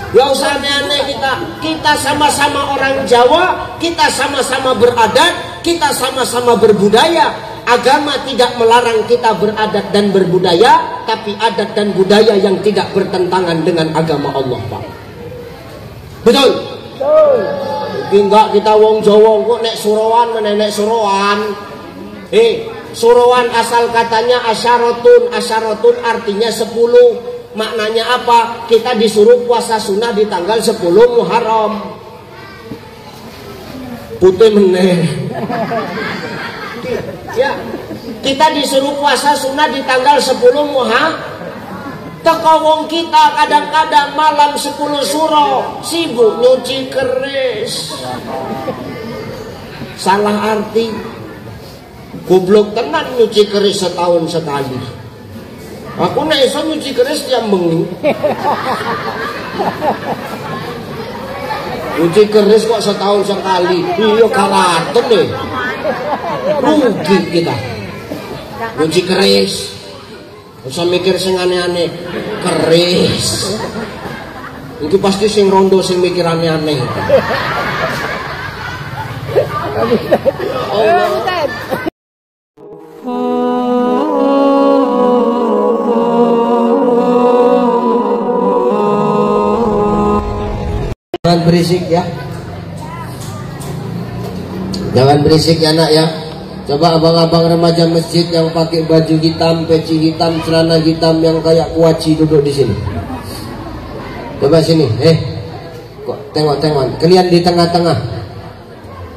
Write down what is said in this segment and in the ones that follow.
Gak usah aneh-aneh kita sama-sama orang Jawa, kita sama-sama beradat, kita sama-sama berbudaya. Agama tidak melarang kita beradat dan berbudaya, tapi adat dan budaya yang tidak bertentangan dengan agama Allah, Pak. Betul? Tapi enggak kita wong Jawa kok nek surowan menenek surowan. Surowan asal katanya asyaratun artinya 10. Maknanya apa? Kita disuruh puasa sunnah di tanggal 10 Muharram. Putih meneh. Ya, kita disuruh puasa sunnah di tanggal 10 Muharram. Teko wong kita kadang-kadang malam 10 suro sibuk nyuci keris. Salah arti. Goblok tenan nyuci keris setahun sekali. Aku nek iso nyuci keris tiap bengi. Nyuci keris kok setahun sekali. Iya kalaten deh. Rugi kita. Nyuci keris. Usah mikir sing aneh-aneh. Keris. Itu pasti sing rondo sing mikir aneh-aneh. Jangan berisik ya. Jangan berisik ya nak ya. Coba abang-abang remaja masjid yang pakai baju hitam, peci hitam, celana hitam yang kayak kuaci duduk di sini. Coba sini, kok tengok-tengok. Kalian di tengah-tengah.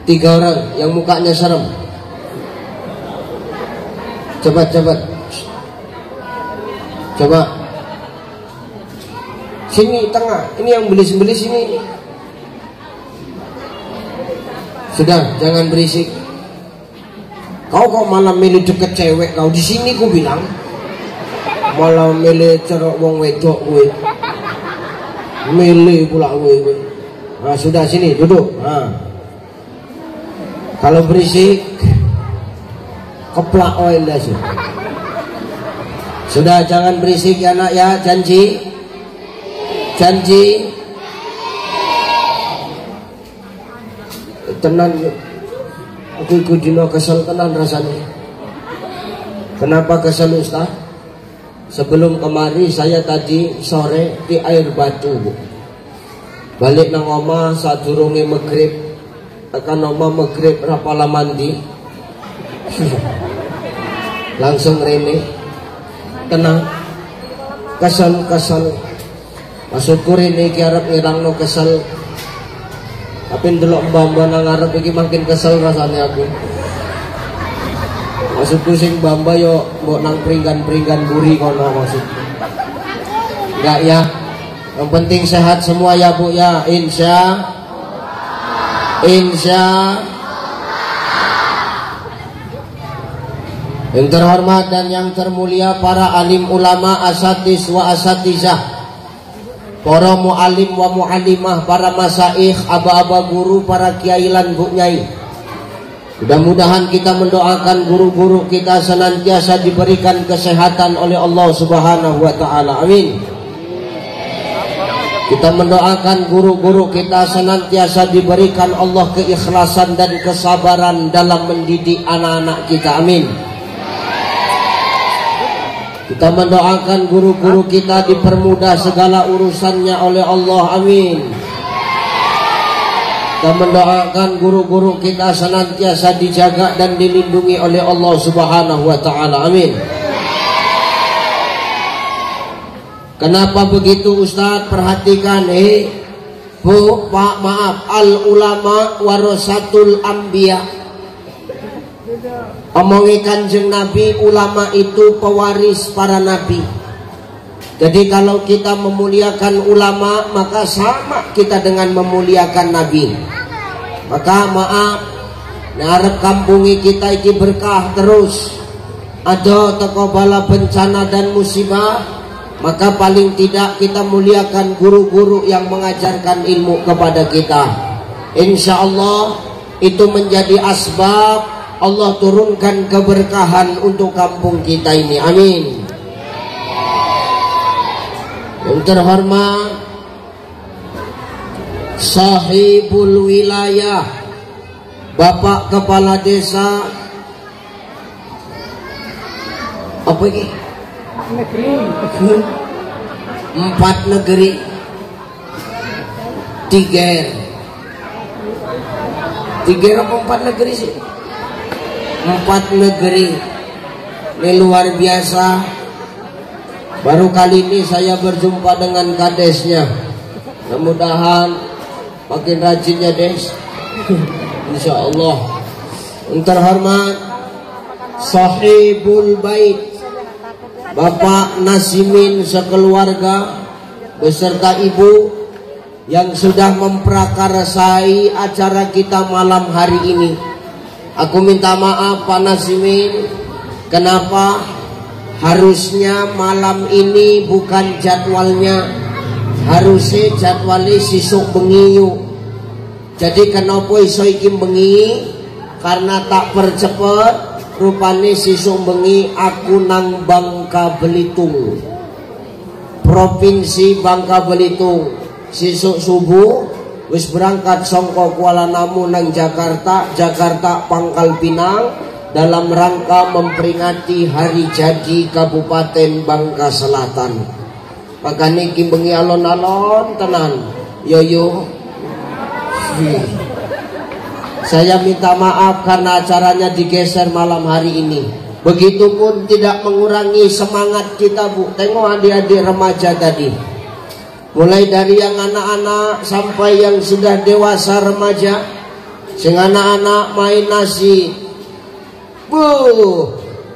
3 orang yang mukanya serem. Coba. Sini tengah. Ini yang belis-belis sini. Sudah, jangan berisik. Kau kok malah milih deket cewek kau di sini ku bilang. Malah milih cerok wong wedok gue. Milih pula gue. Nah, sudah sini duduk. Nah. Kalau berisik keplak oil dah sih. Sudah jangan berisik ya nak ya, janji. Tenan aku ikut dino kesel tenan rasanya. Kenapa kesel Ustaz? Sebelum kemari saya tadi sore di air batu Bu. Balik nang oma saat durunge maghrib. Akan oma maghrib rapala mandi. Langsung rene. Tenang. Kesel. Maksudku rene ki arep ngirangno kesel. Tapi ndelok mbah-mbah nang ngarep iki makin kesel rasanya aku. Maksudku sing mbah-mbah yo mbok nang pringgan-pringgan buri kono maksudku. Enggak ya. Yang penting sehat semua ya Bu ya. Insya. Yang terhormat dan yang termulia para alim ulama asatis wa asatizah, para mu'alim wa mu'alimah, para masaikh, aba-aba guru, para kiai lan bu nyai. Mudah-mudahan kita mendoakan guru-guru kita senantiasa diberikan kesehatan oleh Allah Subhanahu wa taala. Amin. Kita mendoakan guru-guru kita senantiasa diberikan Allah keikhlasan dan kesabaran dalam mendidik anak-anak kita. Amin. Kita mendoakan guru-guru kita dipermudah segala urusannya oleh Allah. Amin. Kita mendoakan guru-guru kita senantiasa dijaga dan dilindungi oleh Allah Subhanahu wa taala. Amin. Kenapa begitu Ustaz? Perhatikan Bu, Pak, maaf. Al ulama warasatul anbiya. Omongi Kanjeng Nabi, ulama itu pewaris para nabi. Jadi kalau kita memuliakan ulama, maka sama kita dengan memuliakan nabi. Maka maaf, ngarep kampungi kita iki berkah terus. Ada teko bala bencana dan musibah, maka paling tidak kita muliakan guru-guru yang mengajarkan ilmu kepada kita. Insya Allah itu menjadi asbab Allah turunkan keberkahan untuk kampung kita ini. Amin. Yang terhormat Sahibul wilayah, Bapak Kepala Desa apa ini? Empat negeri Tiger apa empat negeri sih? Empat negeri. Ini luar biasa. Baru kali ini saya berjumpa dengan kadesnya. Mudah-mudahan makin rajinnya des, insya Allah. Yang terhormat Sahibul Bait, Bapak Nasimin sekeluarga beserta Ibu yang sudah memprakarsai acara kita malam hari ini. Aku minta maaf Pak Nasimin, kenapa harusnya malam ini bukan jadwalnya, harusnya jadwalnya sisuk bengi yuk. Jadi kenapa iso iki bengi? Karena tak percepet rupane sisuk bengi aku nang Bangka Belitung, Provinsi Bangka Belitung. Sisuk subuh wis berangkat songko Kuala Namu nang Jakarta Pangkal Pinang dalam rangka memperingati hari jadi Kabupaten Bangka Selatan. Makanya iki bengi alon-alon tenan. Yo. Saya minta maaf karena acaranya digeser malam hari ini. Begitupun tidak mengurangi semangat kita, Bu. Tengok adik-adik remaja tadi. Mulai dari yang anak-anak sampai yang sudah dewasa remaja. Sing anak-anak main nasi.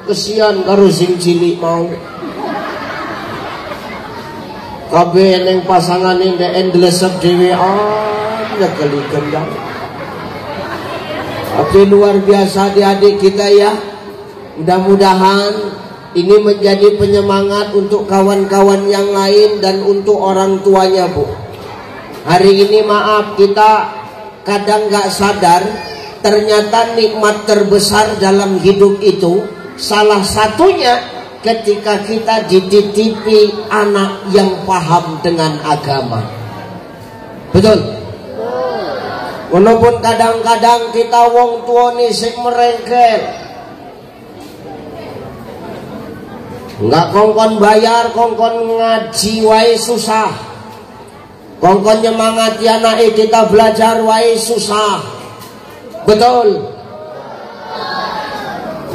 Kesian karo sing cilik mau. Kabeh neng pasangan ini endlesep dhewe ya kali gendang. Tapi luar biasa adik-adik kita ya. Mudah-mudahan ini menjadi penyemangat untuk kawan-kawan yang lain dan untuk orang tuanya, Bu. Hari ini maaf kita kadang gak sadar, ternyata nikmat terbesar dalam hidup itu salah satunya ketika kita dititipi anak yang paham dengan agama. Betul? Walaupun kadang-kadang kita wong tua nih sing merengkel, nggak kongkon bayar, kongkon ngaji wae susah, kongkon nyemangati anak kita belajar wae susah. Betul?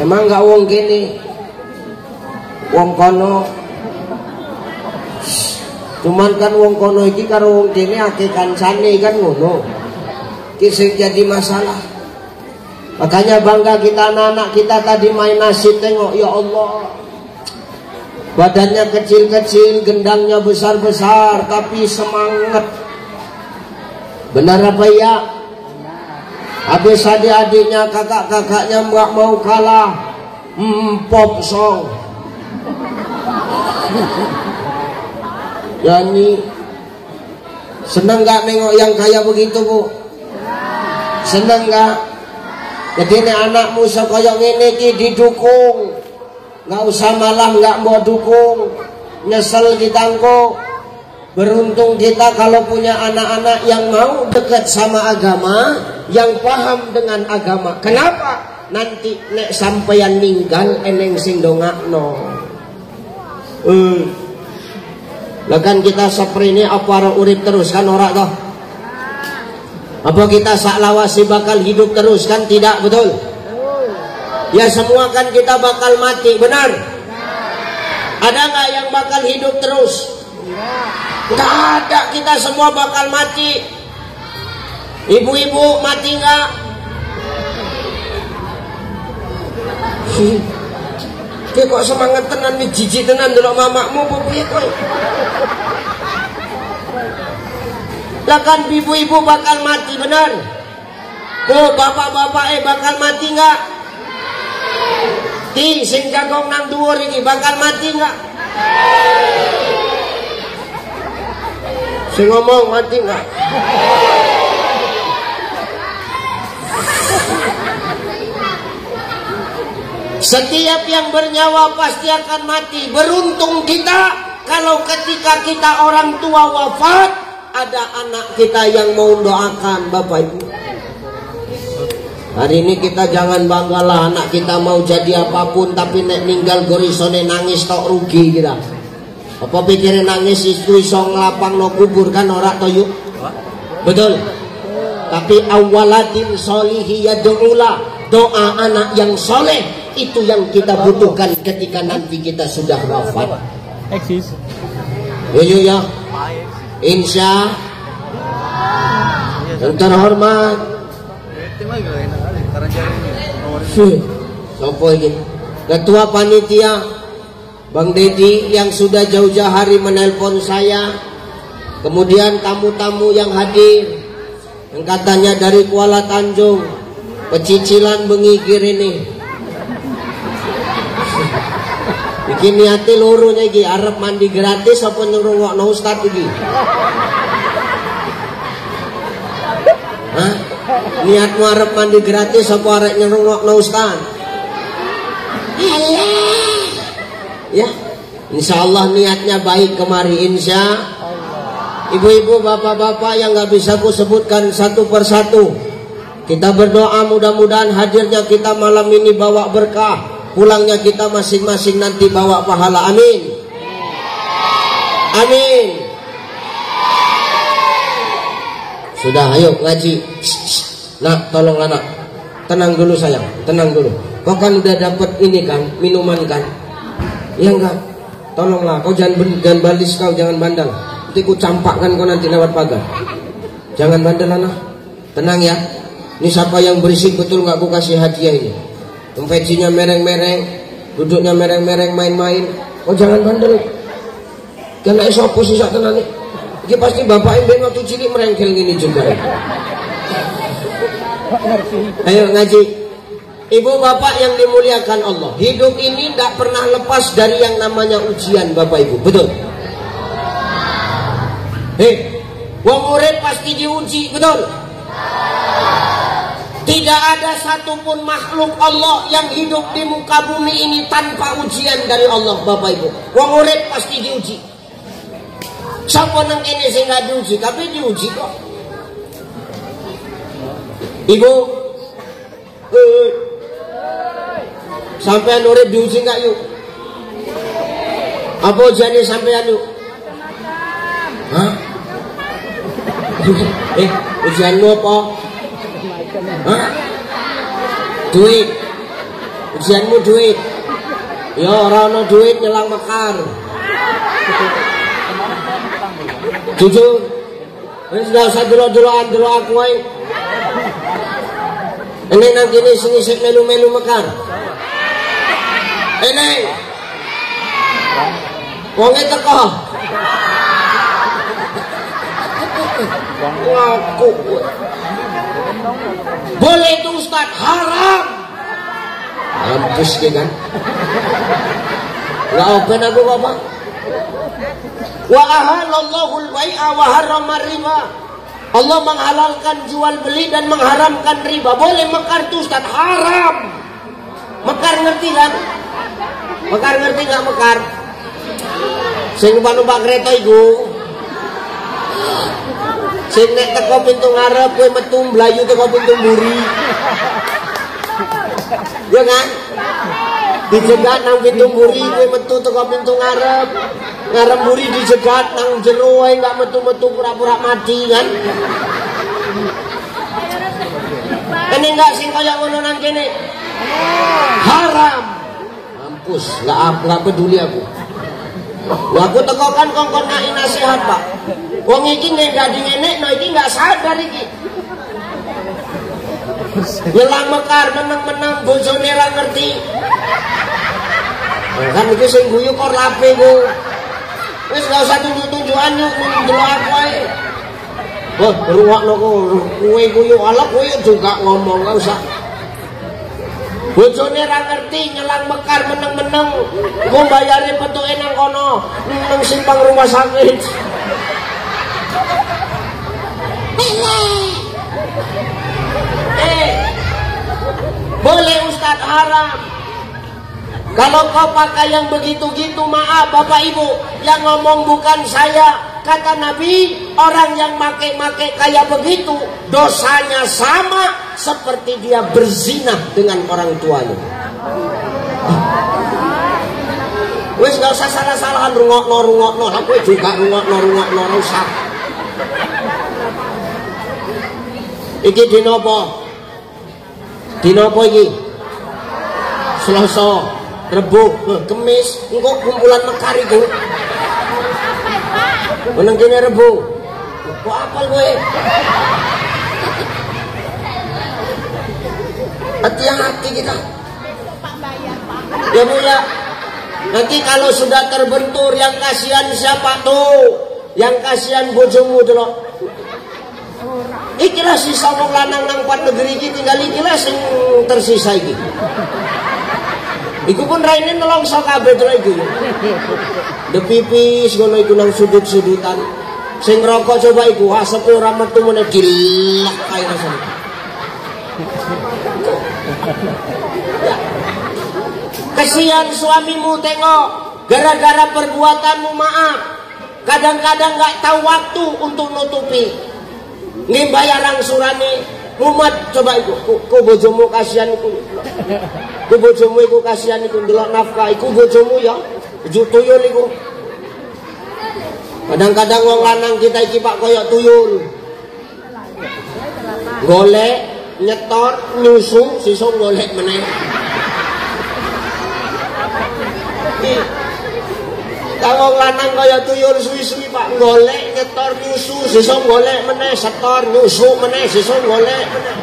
Emang nggak wong gini, wong kono. Cuman kan wong kono iki karo wong kene akeh kancane kan ngono. Kisah jadi masalah. Makanya bangga kita anak-anak kita tadi main nasi, tengok ya Allah. Badannya kecil-kecil, gendangnya besar-besar, tapi semangat. Benar apa ya? Habis adik-adiknya, kakak-kakaknya nggak mau kalah. Pop song. Yani seneng nggak nengok yang kayak begitu, Bu? Seneng nggak? Jadi ini anakmu sekoyok ini didukung, nggak usah malah nggak mau dukung, nyesel ditangkuk. Beruntung kita kalau punya anak-anak yang mau dekat sama agama, yang paham dengan agama. Kenapa? Nanti nek sampeyan ninggal eneng sing dongakno. Lah kan kita seperti ini apa urip terus kan ora toh? Apa kita saklawasi bakal hidup terus kan? Tidak, betul? Ya semua kan kita bakal mati, benar? Ada nggak yang bakal hidup terus? Nggak ada, kita semua bakal mati. Ibu-ibu mati nggak? Kok semangat tenan nih, jijik tenan dulu mamakmu piye kowe? Lah kan ibu-ibu bakal mati, benar? Oh, bapak-bapak bakal mati nggak? Ti sing jagong nang dhuwur iki bakal mati nggak? Sing ngomong mati nggak? Setiap yang bernyawa pasti akan mati. Beruntung kita kalau ketika kita orang tua wafat, ada anak kita yang mau doakan Bapak Ibu. Hari ini kita jangan banggalah anak kita mau jadi apapun, tapi nek ninggal gorisone nangis tok rugi kita. Apa pikirin nangis itu iso nglapang no kubur kan ora to yuk. Betul. Tapi awaladin solihi yad'ula, doa anak yang soleh itu yang kita butuhkan ketika nanti kita sudah wafat. Eksis. Yuk ya. Insya yang terhormat sopo ini Ketua Panitia Bang Dedi yang sudah jauh-jauh hari menelpon saya, kemudian tamu-tamu yang hadir yang katanya dari Kuala Tanjung, pecicilan bengikir ini bikin niati lurunya iki arep mandi gratis apa ngrungokno ustaz iki? Hah? Niatmu arep mandi gratis apa arep ngrungokno ustaz? Alah. Ya. Insyaallah niatnya baik kemari insya. Ibu-ibu, bapak-bapak yang nggak bisa aku sebutkan satu persatu, kita berdoa mudah-mudahan hadirnya kita malam ini bawa berkah, pulangnya kita masing-masing nanti bawa pahala. Amin. Amin. Sudah, ayo ngaji. Nak, tolong anak, tenang dulu sayang, tenang dulu. Kau kan udah dapat ini kan, minuman kan? Ya enggak? Tolonglah, kau jangan balis, kau jangan bandel. Nanti ku campakkan kau nanti lewat pagar. Jangan bandel anak, tenang ya. Ini siapa yang berisik betul nggak ku kasih hadiah ini. Konveksinya mereng-mereng, duduknya mereng-mereng, main-main. Oh jangan bandel. Kena isopo sih sak tenan. Iki pasti bapak yang waktu cilik merengkel gini juga. Ayo ngaji. Ibu bapak yang dimuliakan Allah, hidup ini tidak pernah lepas dari yang namanya ujian Bapak Ibu, betul? Wong murid pasti diuji, betul? Tidak ada satupun makhluk Allah yang hidup di muka bumi ini tanpa ujian dari Allah, Bapak Ibu. Wong murid pasti diuji. Siapa nang kene sing nggak diuji, tapi diuji kok. Ibu, sampean urip diuji nggak yuk? Apa ujiannya sampean yuk? Hah? Ujianmu apa? Hah? Duit. Ujianmu duit. Ya orang no duit nyelang mekar. Jujur. Ini sudah usah dulu-duluan aku aja. Ini nanti ini sini melu-melu mekar. Ini wongnya teko ngaku boleh itu Ustaz, haram. Mampus kan nggak open aku bapak. Wa ahalallahu al-bai'a wa harrama riba. Allah menghalalkan jual beli dan mengharamkan riba. Boleh mekar itu Ustaz, haram. Mekar ngerti kan? Mekar ngerti nggak mekar? Sing numpak kereta iku. Sing nek teko pintu ngarep kowe metu mlayu teko pintu mburi. Ya kan? Dijegat nang pintu mburi kowe metu teko pintu ngarep. Ngarep mburi dijegat nang jero wae enggak metu-metu pura-pura mati kan? Ini enggak sing kaya ngono nang kene. Haram. Mampus, enggak peduli aku. Aku tekokan kongkon ngai nasihat Pak. Wong iki nek gak dienekno iki gak sadar iki. Nyelang mekar meneng-meneng bojone ra ngerti. Kan iki sing guyu kok lape ku. Wis gak usah tunjuk-tunjukan yuk ndelok aku ae. Wah, ruwakno kowe guyu ala kowe juga ngomong gak usah. Bojone ra ngerti nyelang mekar meneng-meneng. Ku bayare petuke nang kono, nang simpang rumah sakit. Boleh Ustadz, haram. Kalau kau pakai yang begitu-gitu, maaf Bapak Ibu, yang ngomong bukan saya, kata Nabi, orang yang make-make kayak begitu dosanya sama seperti dia berzina dengan orang tuanya. Wes gak usah salah-salahan rungokno, aku juga rungokno rusak. Iki dinopo? Dinopo iki? Selasa, Rebo, Kemis, engko kumpulan mekar iku. Meneng kene Rebo. Kok apal kowe? Hati-hati kita. Ya Bu ya. Nanti kalau sudah terbentur yang kasihan siapa tuh? Yang kasihan bojomu delok. Ikilah sisa wong lanang nang pat negeri iki tinggal ikilah sing tersisa iki. Iku pun raine nelongso kabeh delok iku. De pipis ngono iku nang sudut-sudutan. Sing rokok coba iku asepe ora metu meneh dilek kae rasane. Kesian suamimu tengok, gara-gara perbuatanmu maaf. Kadang-kadang gak tahu waktu untuk nutupi. Nggih bayar angsurane, mumet coba iku. Ku bojomu kasihan iku. Ku bojomu iku kasihan iku ndelok nafkah iku bojomu ya. Ujuk tuyul iku. Kadang-kadang wong lanang kita iki Pak koyok tuyul. Golek, nyetor, nyusu, sesuk golek meneh. Kalau lanang kaya tuyul suwi-suwi Pak, golek nyetor nyusu sesuk golek meneh, setor nyusu meneh sesuk golek meneh.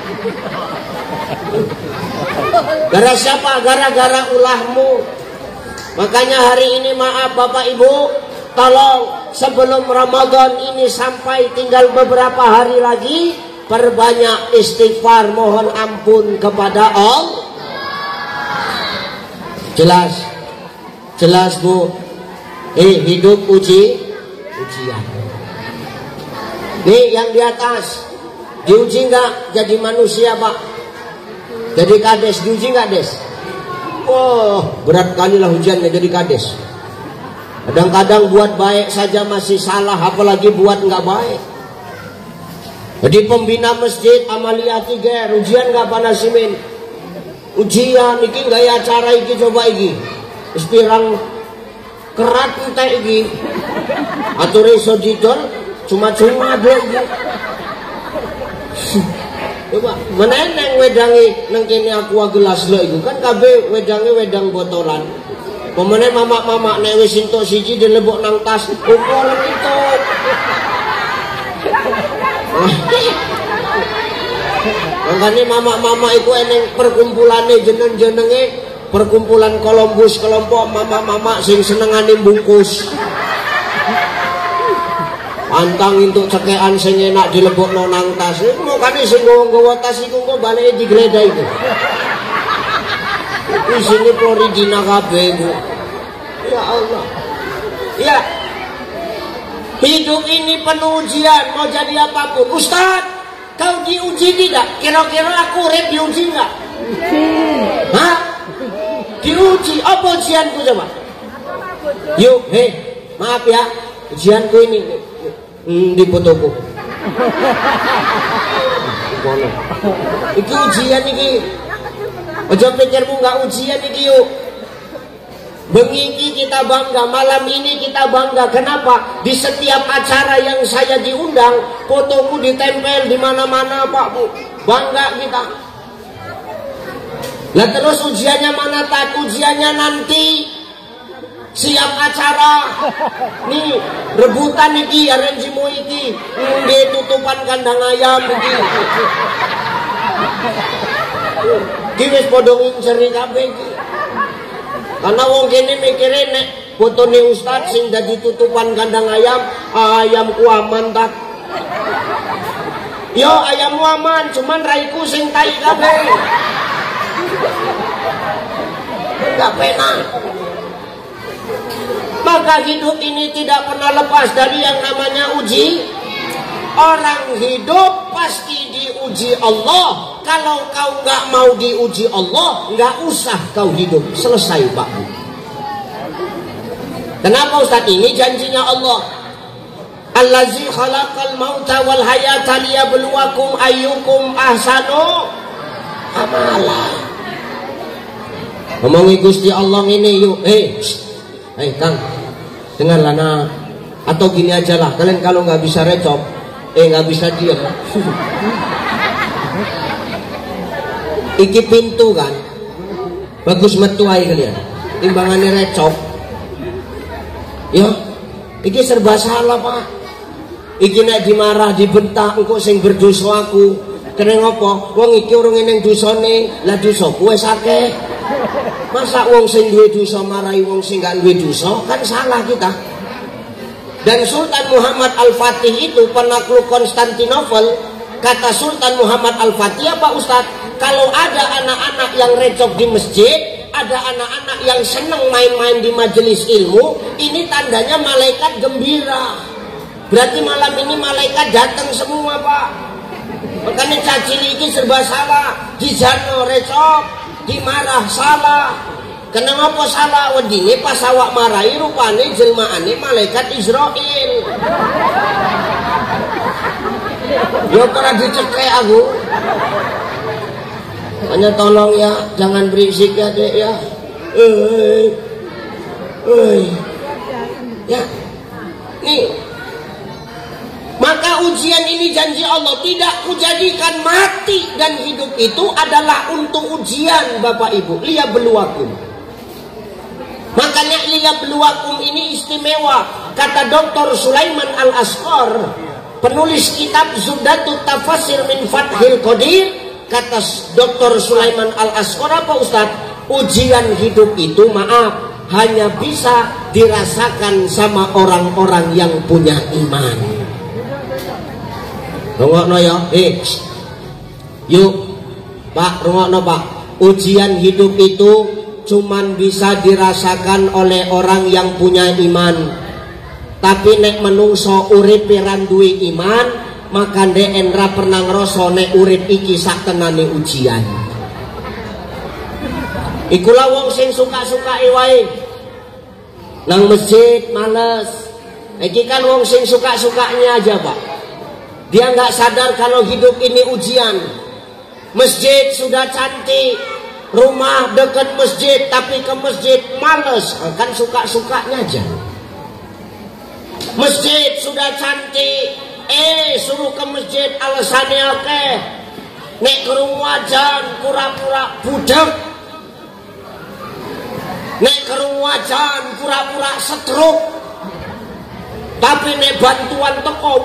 Gara siapa? Gara-gara ulahmu. Makanya hari ini maaf Bapak Ibu, tolong sebelum Ramadan ini sampai tinggal beberapa hari lagi, perbanyak istighfar, mohon ampun kepada Allah. Jelas Bu. Hidup ujian. Nih yang di atas diuji nggak jadi manusia Pak? Jadi kades diuji nggak des? Oh berat kali lah ujiannya jadi kades. Kadang-kadang buat baik saja masih salah, apalagi buat nggak baik. Jadi pembina masjid Amalia 3 ujian nggak panasimin? Ujian iki nggak ya acara iki coba iki. Ispirang kerat entek iki. Ature iso didol cuma-cuma dok. Coba meneneng wedange nang kene aqua gelas lho iku kan kabeh wedange wedang botolan. Pemene mamak-mamak nek wis entuk siji dilebok nang tas, ukul entuk. Makane mamak-mamak iku eneng perkumpulane jeneng-jenenge perkumpulan Columbus, kelompok mama-mama sing senengane bungkus. Pantang untuk cekean sing enak dilebokno nang tas. Mokane sing nggawa tas iku kok baleke digledah iku. Isine original kabeh iku. Ya Allah. Ya. Hidup ini penuh ujian, mau jadi apapun. Ustaz, kau diuji tidak? Kira-kira aku urip diuji enggak? Hah? Diuji, apa ujianku coba? Yuk, maaf ya, ujianku ini di fotoku. Iki ujian iki. Aja pikirmu nggak ujian iki yuk. Bengi iki kita bangga, malam ini kita bangga. Kenapa? Di setiap acara yang saya diundang, fotoku ditempel di mana-mana Pak Bu. Bangga kita. Lah terus ujiannya mana tak? Ujiannya nanti siap acara. Nih rebutan iki arenjimu iki. Nggih tutupan kandang ayam iki. Ki wis padha nginceri kabeh iki. Karena wong kene mikire nek fotone ustaz sing dadi tutupan kandang ayam, ayamku aman tak? Yo ayammu aman, cuman raiku sing tai kabeh. Gak penak. Maka hidup ini tidak pernah lepas dari yang namanya uji. Orang hidup pasti diuji Allah. Kalau kau nggak mau diuji Allah, nggak usah kau hidup. Selesai Pak. Kenapa Ustaz? Ini janjinya Allah. Allazi khalaqal mauta wal hayata liyabluwakum ayyukum ahsanu amala. Ngomongi Gusti Allah ini yuk. Kang, dengarlah nah. Atau gini aja lah, kalian kalau nggak bisa recop, nggak bisa diam. Iki pintu kan, bagus metu aja kalian. Timbangannya recop. Ya, iki serba salah pak. Iki nek dimarah dibentak engko sing berdosa aku. Kene ngopo? Wong iki urung ning dosane, lah dosaku wis akeh. Masa wong sing duwe dosa marahi wong sing gak duwe dosa, kan salah kita. Dan Sultan Muhammad Al-Fatih itu penakluk Konstantinopel. Kata Sultan Muhammad Al-Fatih apa Ustadz? Kalau ada anak-anak yang recok di masjid, ada anak-anak yang seneng main-main di majelis ilmu, ini tandanya malaikat gembira. Berarti malam ini malaikat datang semua pak. Makanya cacili ini serba salah. Dijano recok, dimarah salah. Kenapa salah? Wedine pas awak marahi rupane jelmaane malaikat Israel. Yo pernah dicekek aku. Hanya tolong ya, jangan berisik ya dek ya. Ya, nih. Maka ujian ini janji Allah tidak kujadikan mati dan hidup itu adalah untuk ujian Bapak Ibu. Liyabluwakum. Makanya liyabluwakum ini istimewa. Kata Dr. Sulaiman Al-Asqar, penulis kitab Zubdatut Tafasir min Fathil Qadir, kata Dr. Sulaiman Al-Asqar apa Ustaz? Ujian hidup itu maaf hanya bisa dirasakan sama orang-orang yang punya iman. Rungokno ya, yuk Pak, rungokno Pak. Ujian hidup itu cuman bisa dirasakan oleh orang yang punya iman. Tapi nek menungso urip piran duwe iman, maka ndek endra pernah ngrasa nek urip iki sak tenane ujian. Ikulah wong sing suka-suka wae. Nang masjid males. Iki kan wong sing suka-sukanya aja, Pak. Dia nggak sadar kalau hidup ini ujian. Masjid sudah cantik, rumah dekat masjid, tapi ke masjid males, kan suka-sukanya aja. Masjid sudah cantik, suruh ke masjid alasannya oke. Nek kerung wajan pura-pura budak. Nek kerung wajan pura-pura stroke. Tapi nek bantuan teko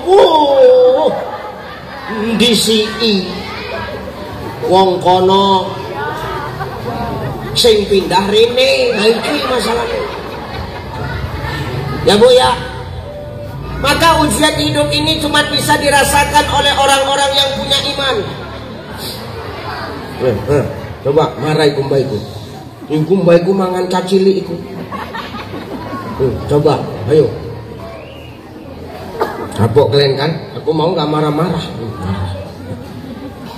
disiki wong kono sing pindah rene. Nah iki masalahnya ya Bu ya. Maka ujian hidup ini cuma bisa dirasakan oleh orang-orang yang punya iman. Coba marai kumbaiku. Kumbaiku mangan cacili iku. Coba ayo. Kapok kalian kan? Aku mau nggak marah-marah.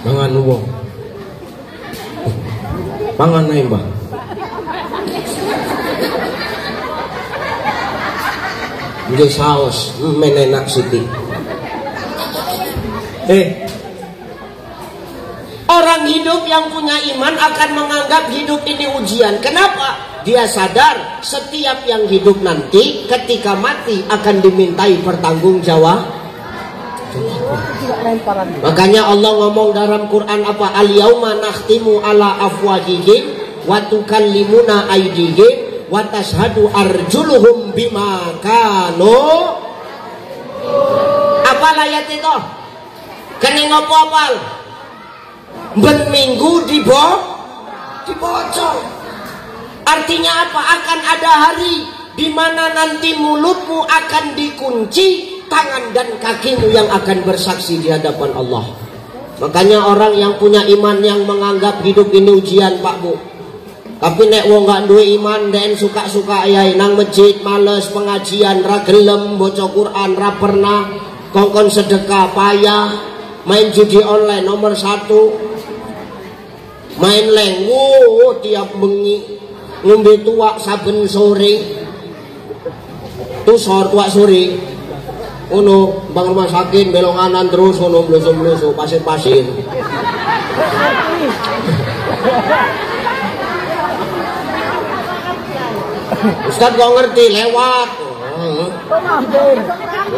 Mangan wong. Pangan naik Mbah. Nggih saos, menenak siti. Orang hidup yang punya iman akan menganggap hidup ini ujian. Kenapa? Dia sadar setiap yang hidup nanti ketika mati akan dimintai pertanggungjawab. Makanya Allah ngomong dalam Quran apa? Al-yauma nakhtimu ala afwahihim wa tukallimuna aydihim wa tashhadu arjuluhum bima kanu. Apa ayat itu? Kene ngopo apal? Ben minggu dibocor. Artinya apa? Akan ada hari di mana nanti mulutmu akan dikunci, tangan dan kakimu yang akan bersaksi di hadapan Allah. Makanya orang yang punya iman yang menganggap hidup ini ujian Pak Bu. Tapi nek wong gak duwe iman dan suka-suka ayai nang masjid males pengajian, ra gelem baca Quran, ra pernah kongkon sedekah payah, main judi online nomor 1, main lengwo tiap bengi. Ngombe tuak saben sore. Tuak sore. Ono bang rumah sakit belok kanan terus ono blusu pasir-pasir. Ustaz kok ngerti lewat.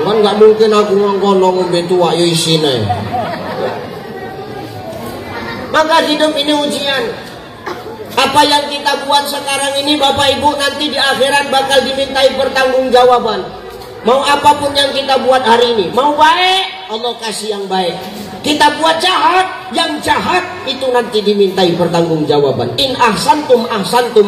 Kan nggak mungkin aku ngongkono ngombe tua yo isine. Maka hidup ini ujian. Apa yang kita buat sekarang ini Bapak Ibu nanti di akhirat bakal dimintai pertanggungjawaban. Mau apapun yang kita buat hari ini, mau baik, Allah kasih yang baik. Kita buat jahat, yang jahat itu nanti dimintai pertanggungjawaban. In ahsantum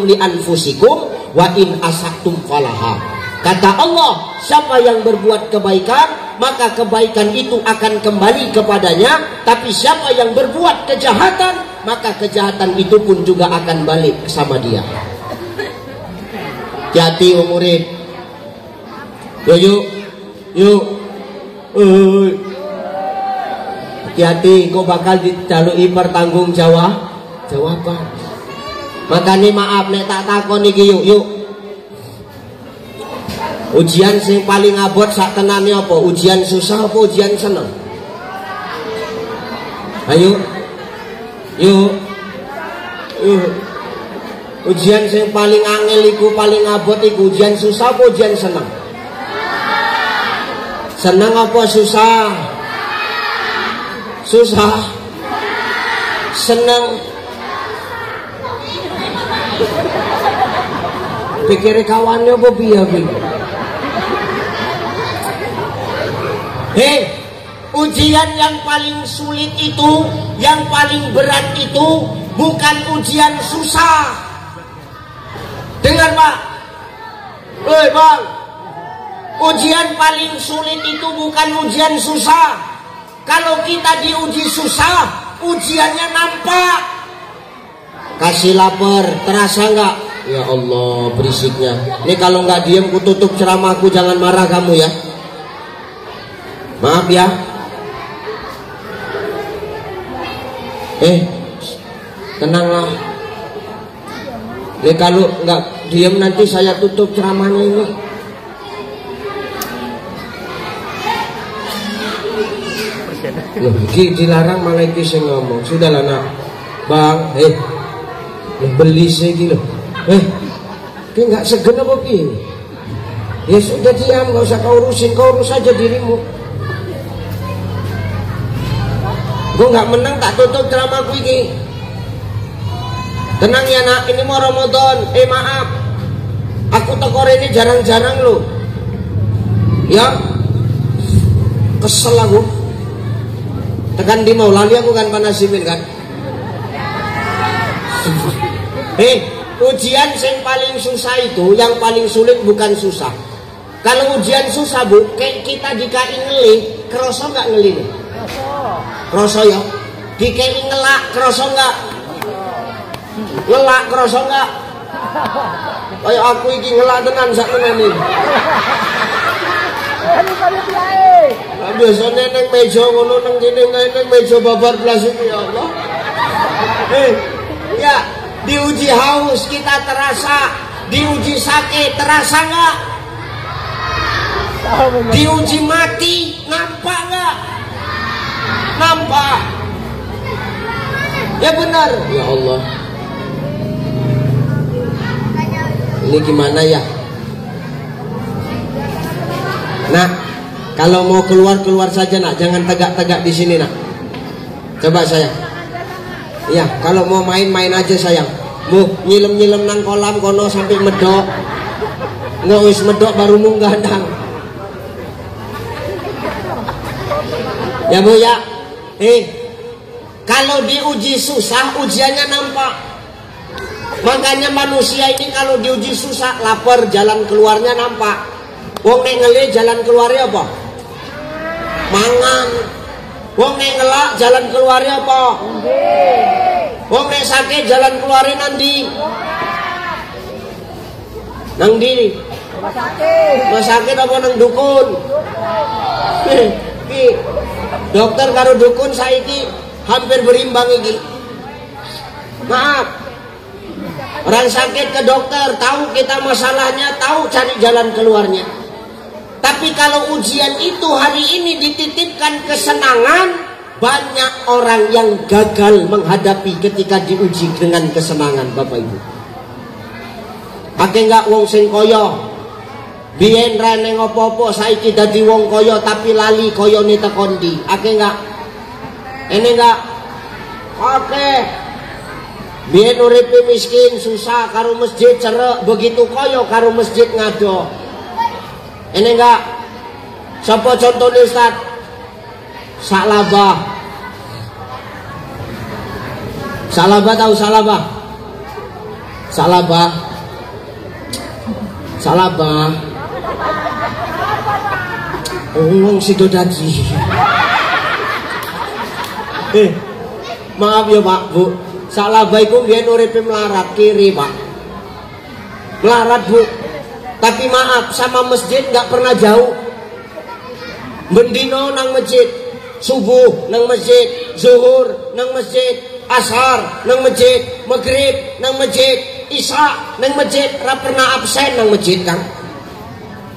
li anfusikum wa in asaktum falaha. Kata Allah, siapa yang berbuat kebaikan, maka kebaikan itu akan kembali kepadanya. Tapi siapa yang berbuat kejahatan, maka kejahatan itu pun juga akan balik sama dia. Hati-hati murid. Yuk. Hati-hati, kau bakal dijalui jawaban. Makanya maaf nek tak takon iki yuk. Ujian sing paling abot sak tenane apa? Ujian susah apa ujian seneng? Ayo. Yuk. Ujian sing paling angel iku paling abot iku ujian susah apa ujian seneng? Seneng apa susah? Susah. Seneng. Pikir kawannya apa piye? Ujian yang paling sulit itu, yang paling berat itu bukan ujian susah. Dengar Pak. Bang. Ujian paling sulit itu bukan ujian susah. Kalau kita diuji susah, ujiannya nampak. Kasih lapar, terasa nggak? Ya Allah, berisiknya. Ini kalau nggak diem, ku tutup ceramahku, jangan marah kamu ya. Maaf ya. Tenanglah. Ini kalau nggak diem nanti saya tutup ceramahnya ini. Loh, iki dilarang malah iki sing ngomong. Sudahlah nak. Bang, beli segi loh. Ki nggak segen apa ki? Ya sudah diam, nggak usah kau urusin, kau urus saja dirimu. Gue nggak menang tak tutup ceramahku ini. Tenang ya nak, ini mau Ramadan. Maaf, aku tekor ini jarang-jarang loh. Ya, kesel aku. Tekan di mau lali aku kan panasimin kan. Ujian yang paling susah itu, yang paling sulit bukan susah. Kalau ujian susah bu, kayak kita dikai ngeli, kerasa nggak ngeli nih? Kroso ya, dikei ngelak kroso nggak? Ngelak kroso nggak? Kayak aku iki ngelak tenan sak menene. Biasanya neng meja ngono neng kene neng meja babar blas iki ya Allah. Ya, diuji haus kita terasa, diuji sakit terasa nggak? Diuji mati nampak nggak? Nampak. Ya benar. Ya Allah. Ini gimana ya? Nah, kalau mau keluar saja nak, jangan tegak-tegak di sini nak. Coba sayang. Ya, kalau mau main aja sayang. Bu, nyilem nang kolam kono sampai medok. Nggak wis medok baru munggah dang. Ya bu ya. Kalau diuji susah, ujiannya nampak. Makanya manusia ini kalau diuji susah, lapar, jalan keluarnya nampak. Wong nek ngele jalan keluarnya apa? Mangan. Wong nek ngelak jalan keluarnya apa? Wong nek sakit jalan keluarnya nanti. Nang di rumah sakit apa nang dukun? Dokter karo dukun saiki hampir berimbang iki. Maaf. Orang sakit ke dokter, tahu kita masalahnya, tahu cari jalan keluarnya. Tapi kalau ujian itu hari ini dititipkan kesenangan, banyak orang yang gagal menghadapi ketika diuji dengan kesenangan, Bapak Ibu. Ake enggak wong sing kaya biyen rene ngopo-opo saiki dadi wong kaya tapi lali kayane tekondi. Ake enggak? Ini enggak? Oke. Biyen uripe miskin susah karo masjid cerek, begitu kaya karo masjid ngado. Ini enggak? Sapa contohnya Ustaz? Salabah. Salabah tahu salabah? Salabah. Salabah. Ngomong sido dadi. Maaf ya Pak, Bu. Salabah iku biyen uripe melarat kiri, Pak. Melarat, Bu. Tapi maaf, sama masjid nggak pernah jauh. Bendino nang masjid, subuh nang masjid, zuhur nang masjid, ashar nang masjid, maghrib nang masjid, isya nang masjid, ra pernah absen nang masjid Kang.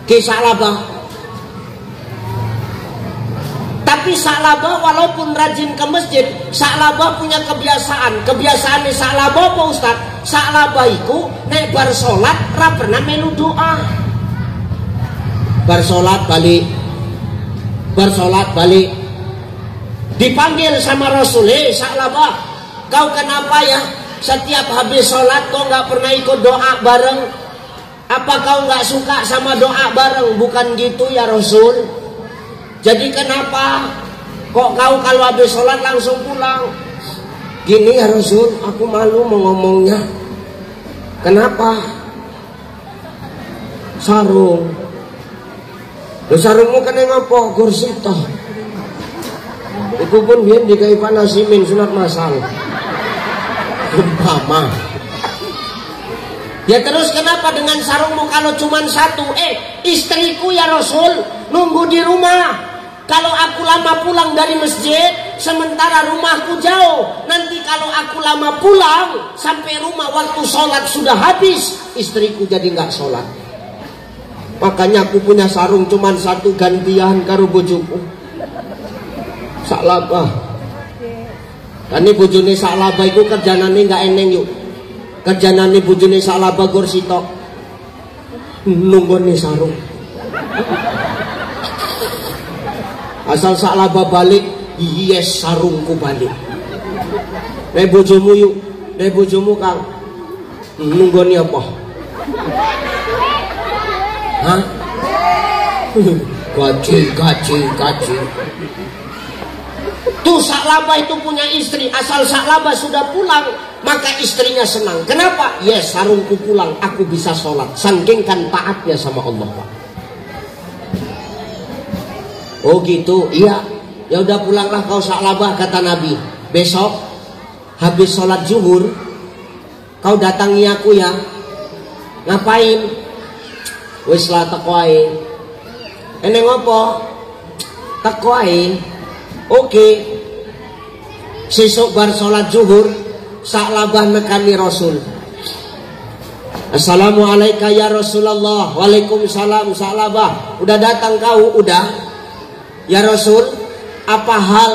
Ki Salabah. Tapi Salabah walaupun rajin ke masjid, Salabah punya kebiasaan. Kebiasaan di Salabah apa Ustaz? Salabah iku nek bar salat ra pernah melu doa. Bar salat balik. Bar salat balik. Dipanggil sama Rasul, Salabah, kau kenapa ya setiap habis salat kau nggak pernah ikut doa bareng? Apa kau nggak suka sama doa bareng? Bukan gitu ya Rasul. Jadi kenapa kok kau kalau habis sholat langsung pulang? Gini ya Rasul, aku malu mau ngomongnya. Kenapa? Sarung. Lu sarungmu kena ngopo? Kursi toh. Itu pun biar dikai panasimin sunat masal. Umpama. Ya terus kenapa dengan sarungmu kalau cuma satu? Istriku ya Rasul nunggu di rumah. Kalau aku lama pulang dari masjid, sementara rumahku jauh. Nanti kalau aku lama pulang, sampai rumah waktu sholat sudah habis, istriku jadi nggak sholat. Makanya aku punya sarung cuman satu gantian karo bojoku. Salabah. Kan ini bojone Salabah itu kerjanane nggak eneng yuk. Kerjanane bojone Salabah gor sitok. Nunggone sarung. Asal Salabah balik, yes sarungku balik. Nek bojomu yuk, nek bojomu Kang. Nunggoni apa? Hah? Gaji. Tuh Salabah itu punya istri. Asal Salabah sudah pulang, maka istrinya senang. Kenapa? Yes sarungku pulang, aku bisa sholat. Saking kan taatnya sama Allah Pak. Oh gitu, iya. Ya udah pulanglah kau Salabah kata Nabi. Besok habis sholat zuhur kau datangi aku ya. Ngapain? Wis lah teko ae. Eneng apa? Teko ae. Oke. Sesuk bar sholat zuhur Salabah nekani Rasul. Assalamualaikum ya Rasulullah. Waalaikumsalam Salabah. Udah datang kau? Udah. Ya Rasul, apa hal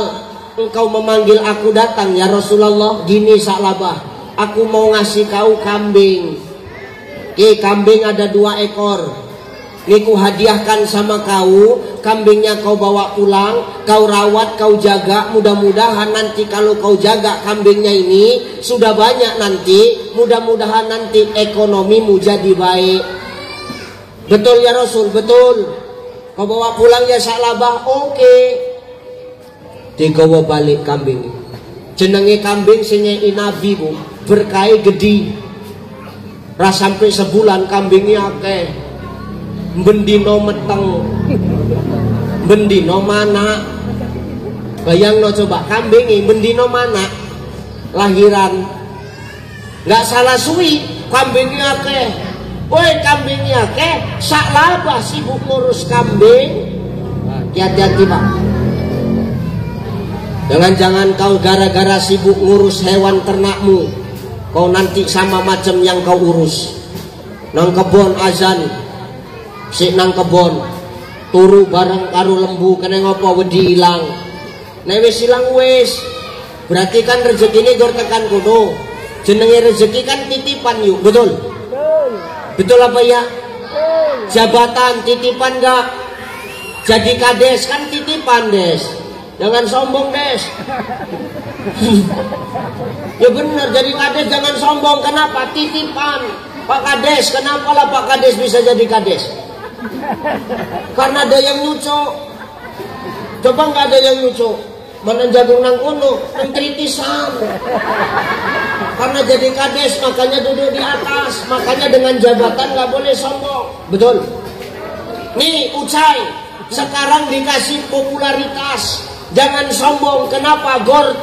engkau memanggil aku datang ya Rasulullah? Gini Salabah, aku mau ngasih kau kambing. Kambing ada 2 ekor. Ini ku hadiahkan sama kau. Kambingnya kau bawa pulang, kau rawat, kau jaga. Mudah-mudahan nanti kalau kau jaga kambingnya ini sudah banyak nanti, mudah-mudahan nanti ekonomimu jadi baik. Betul ya Rasul, betul. Kau bawa pulang ya Salabah, oke. Digawa balik kambing. Jenenge kambing senyai Nabi Bu, berkai gede. Ras sampai sebulan kambingnya akeh. Bendino meteng. Bendino mana? Bayang no coba kambingi bendino mana? Lahiran. Nggak salah suwi, kambingnya akeh. Woi kambingnya ke Salabah sibuk ngurus kambing. Hati-hati Pak. Jangan-jangan kau gara-gara sibuk ngurus hewan ternakmu, kau nanti sama macam yang kau urus. Nang kebon azan, si nang kebon. turu bareng karo lembu kene ngopo wedi ilang. Nek wis ilang wis berarti kan rezekine gor tekan kono. Jenenge rezeki kan titipan yuk, betul? Betul apa ya? Jabatan titipan enggak? Jadi kades kan titipan, Des. Jangan sombong, Des. Ya benar, jadi kades jangan sombong. Kenapa? Titipan. Pak Kades, kenapa lah Pak Kades bisa jadi kades? Karena ada yang nyucuk. Coba nggak ada yang nyucuk. Mana jagung nang kuno, nang tritisan. Karena jadi kades makanya duduk di atas. Makanya dengan jabatan nggak boleh sombong. Betul? Nih Ucai, sekarang dikasih popularitas. Jangan sombong. Kenapa? Gor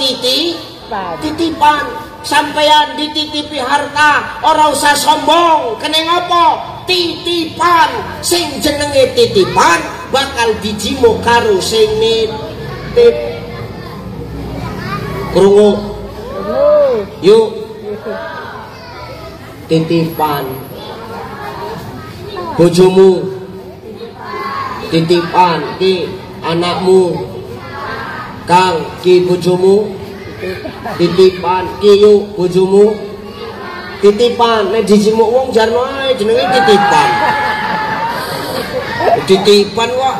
titipan. Sampeyan dititipi harta, ora usah sombong. Kene ngopo? Titipan. Sing jenenge titipan bakal dijimo karo sing nitip. Krungu. Yuk. Titipan. Bojomu titipan, ki anakmu. Kang, ki bojomu titipan, kiyu bojomu titipan. Nek dijimuk wong jarno ae jenenge titipan. Titipan kok.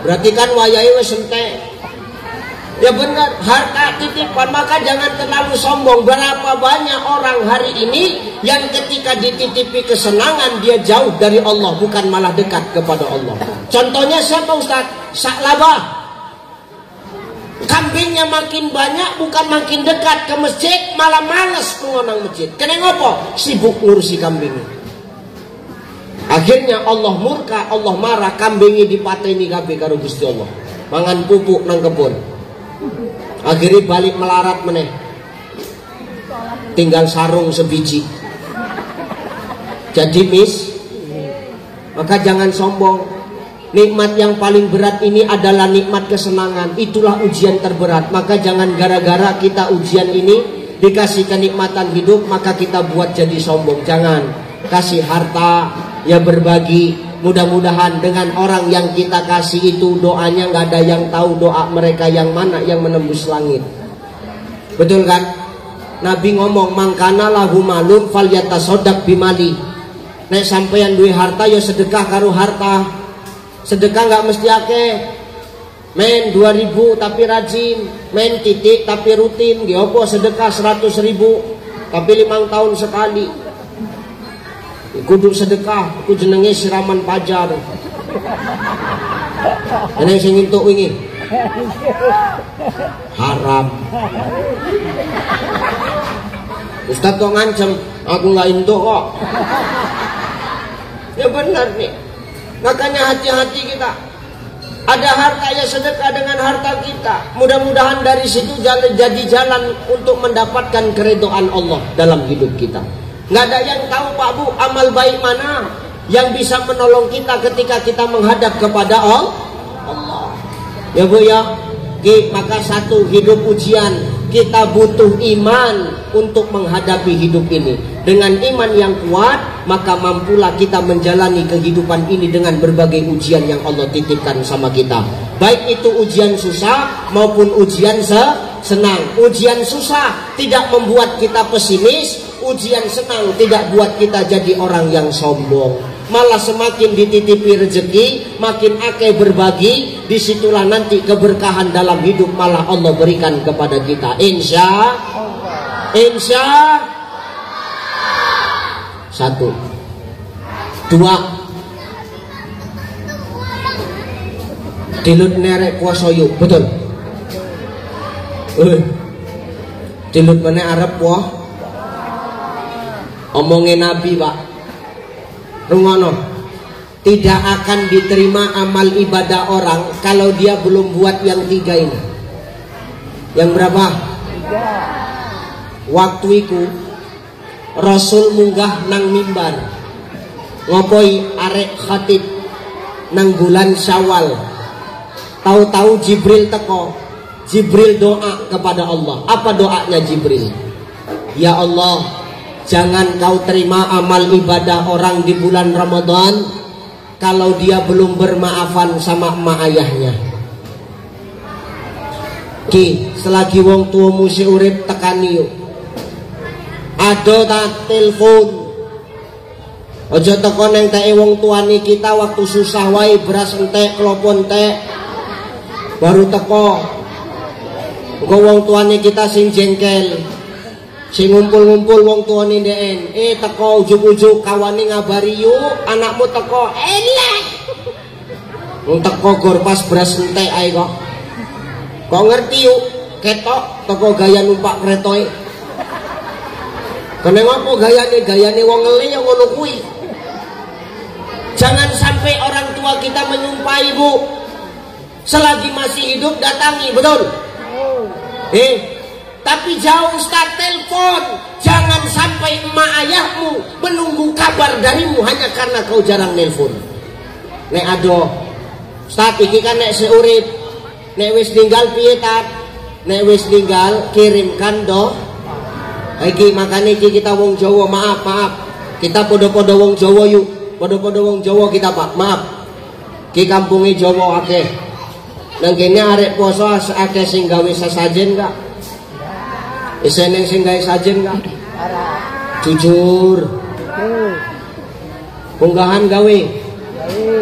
Berarti kan wayahe wis entek. Ya benar, harta titipan. Maka jangan terlalu sombong. Berapa banyak orang hari ini yang ketika dititipi kesenangan dia jauh dari Allah, bukan malah dekat kepada Allah. Contohnya siapa Ustaz? Saklabah. Kambingnya makin banyak, bukan makin dekat ke masjid, malah males nang masjid. Kena ngopo? Sibuk ngurusi kambingnya. Akhirnya Allah murka, Allah marah, kambingnya dipateni kabeh karo Gusti Allah. Mangan pupuk nang kebun. Akhirnya balik melarat meneh. Tinggal sarung sebiji. Jadi maka jangan sombong. Nikmat yang paling berat ini adalah nikmat kesenangan. Itulah ujian terberat. Maka jangan gara-gara kita ujian ini dikasih kenikmatan hidup maka kita buat jadi sombong. Jangan. Kasih harta, ya berbagi. Mudah-mudahan dengan orang yang kita kasih itu doanya nggak ada yang tahu doa mereka yang mana yang menembus langit. Betul kan? Nabi ngomong mangkana lahu malun falyatasaddaq bimali. Nek sampeyan duwe harta ya sedekah karo harta. Sedekah nggak mesti akeh. Men 2000 tapi rajin, men titik tapi rutin. Giopo sedekah 100.000 tapi 5 tahun sekali. Kudu sedekah, ku jenenge siraman pajar. Ini sing entuk wingi. Haram. Ustaz kok ngancem, aku nggak entuk kok. Ya benar nih. Makanya hati-hati kita. Ada harta ya sedekah dengan harta kita. Mudah-mudahan dari situ jadi jalan untuk mendapatkan keridhaan Allah dalam hidup kita. Nggak ada yang tahu Pak Bu amal baik mana yang bisa menolong kita ketika kita menghadap kepada Allah. Ya Bu ya. Maka satu, hidup ujian. Kita butuh iman untuk menghadapi hidup ini. Dengan iman yang kuat, maka mampulah kita menjalani kehidupan ini dengan berbagai ujian yang Allah titipkan sama kita. Baik itu ujian susah maupun ujian senang. Ujian susah tidak membuat kita pesimis. Ujian senang tidak buat kita jadi orang yang sombong. Malah semakin dititipi rezeki, makin akeh berbagi, disitulah nanti keberkahan dalam hidup malah Allah berikan kepada kita. Insya satu, dua, dilut nerek kuasoyu, betul. Dilut mana Arab wah, omongin Nabi Pak. Rungono, tidak akan diterima amal ibadah orang kalau dia belum buat yang 3 ini. Yang berapa? 3. Waktu itu Rasul munggah nang mimbar ngopoi arek khatib nang bulan Syawal. Tahu-tahu Jibril teko. Jibril doa kepada Allah. Apa doanya Jibril? Ya Allah, jangan kau terima amal ibadah orang di bulan Ramadan kalau dia belum bermaafan sama emak ayahnya. Ki, selagi wong tuamu si urip tekani yuk. Ado tak telepon. Ojo teko neng teke wong tuane kita waktu susah wae beras entek, klopo entek. Baru teko. Engko wong tuane kita sing jengkel. Sing ngumpul-ngumpul wong tuane ndeken. Teko ujug-ujug kawane ngabari yuk, anakmu teko. Elek. Wong teko gor pas beras entek ae kok. Kok ngerti yuk, ketok teko gaya numpak keretoe. Kene ngopo gayane wong ngeli yang ngono kuwi. Jangan sampai orang tua kita menyumpahi, Bu. Selagi masih hidup datangi, betul? Tapi jauh start telepon. Jangan sampai emak ayahmu menunggu kabar darimu hanya karena kau jarang nelpon. Nek ado start iki kan nek seurip. Nek wis tinggal piye tat? Nek wis tinggal kirimkan do. Iki makane iki kita wong Jawa, maaf. Kita podo-podo wong Jawa yuk. Podo-podo wong Jawa kita, Pak. Maaf. Ki kampunge Jawa akeh. Nang kene arek poso akeh sing gawe sesajen enggak? Iseneng sing gawe sajen enggak? Jujur. Punggahan gawe.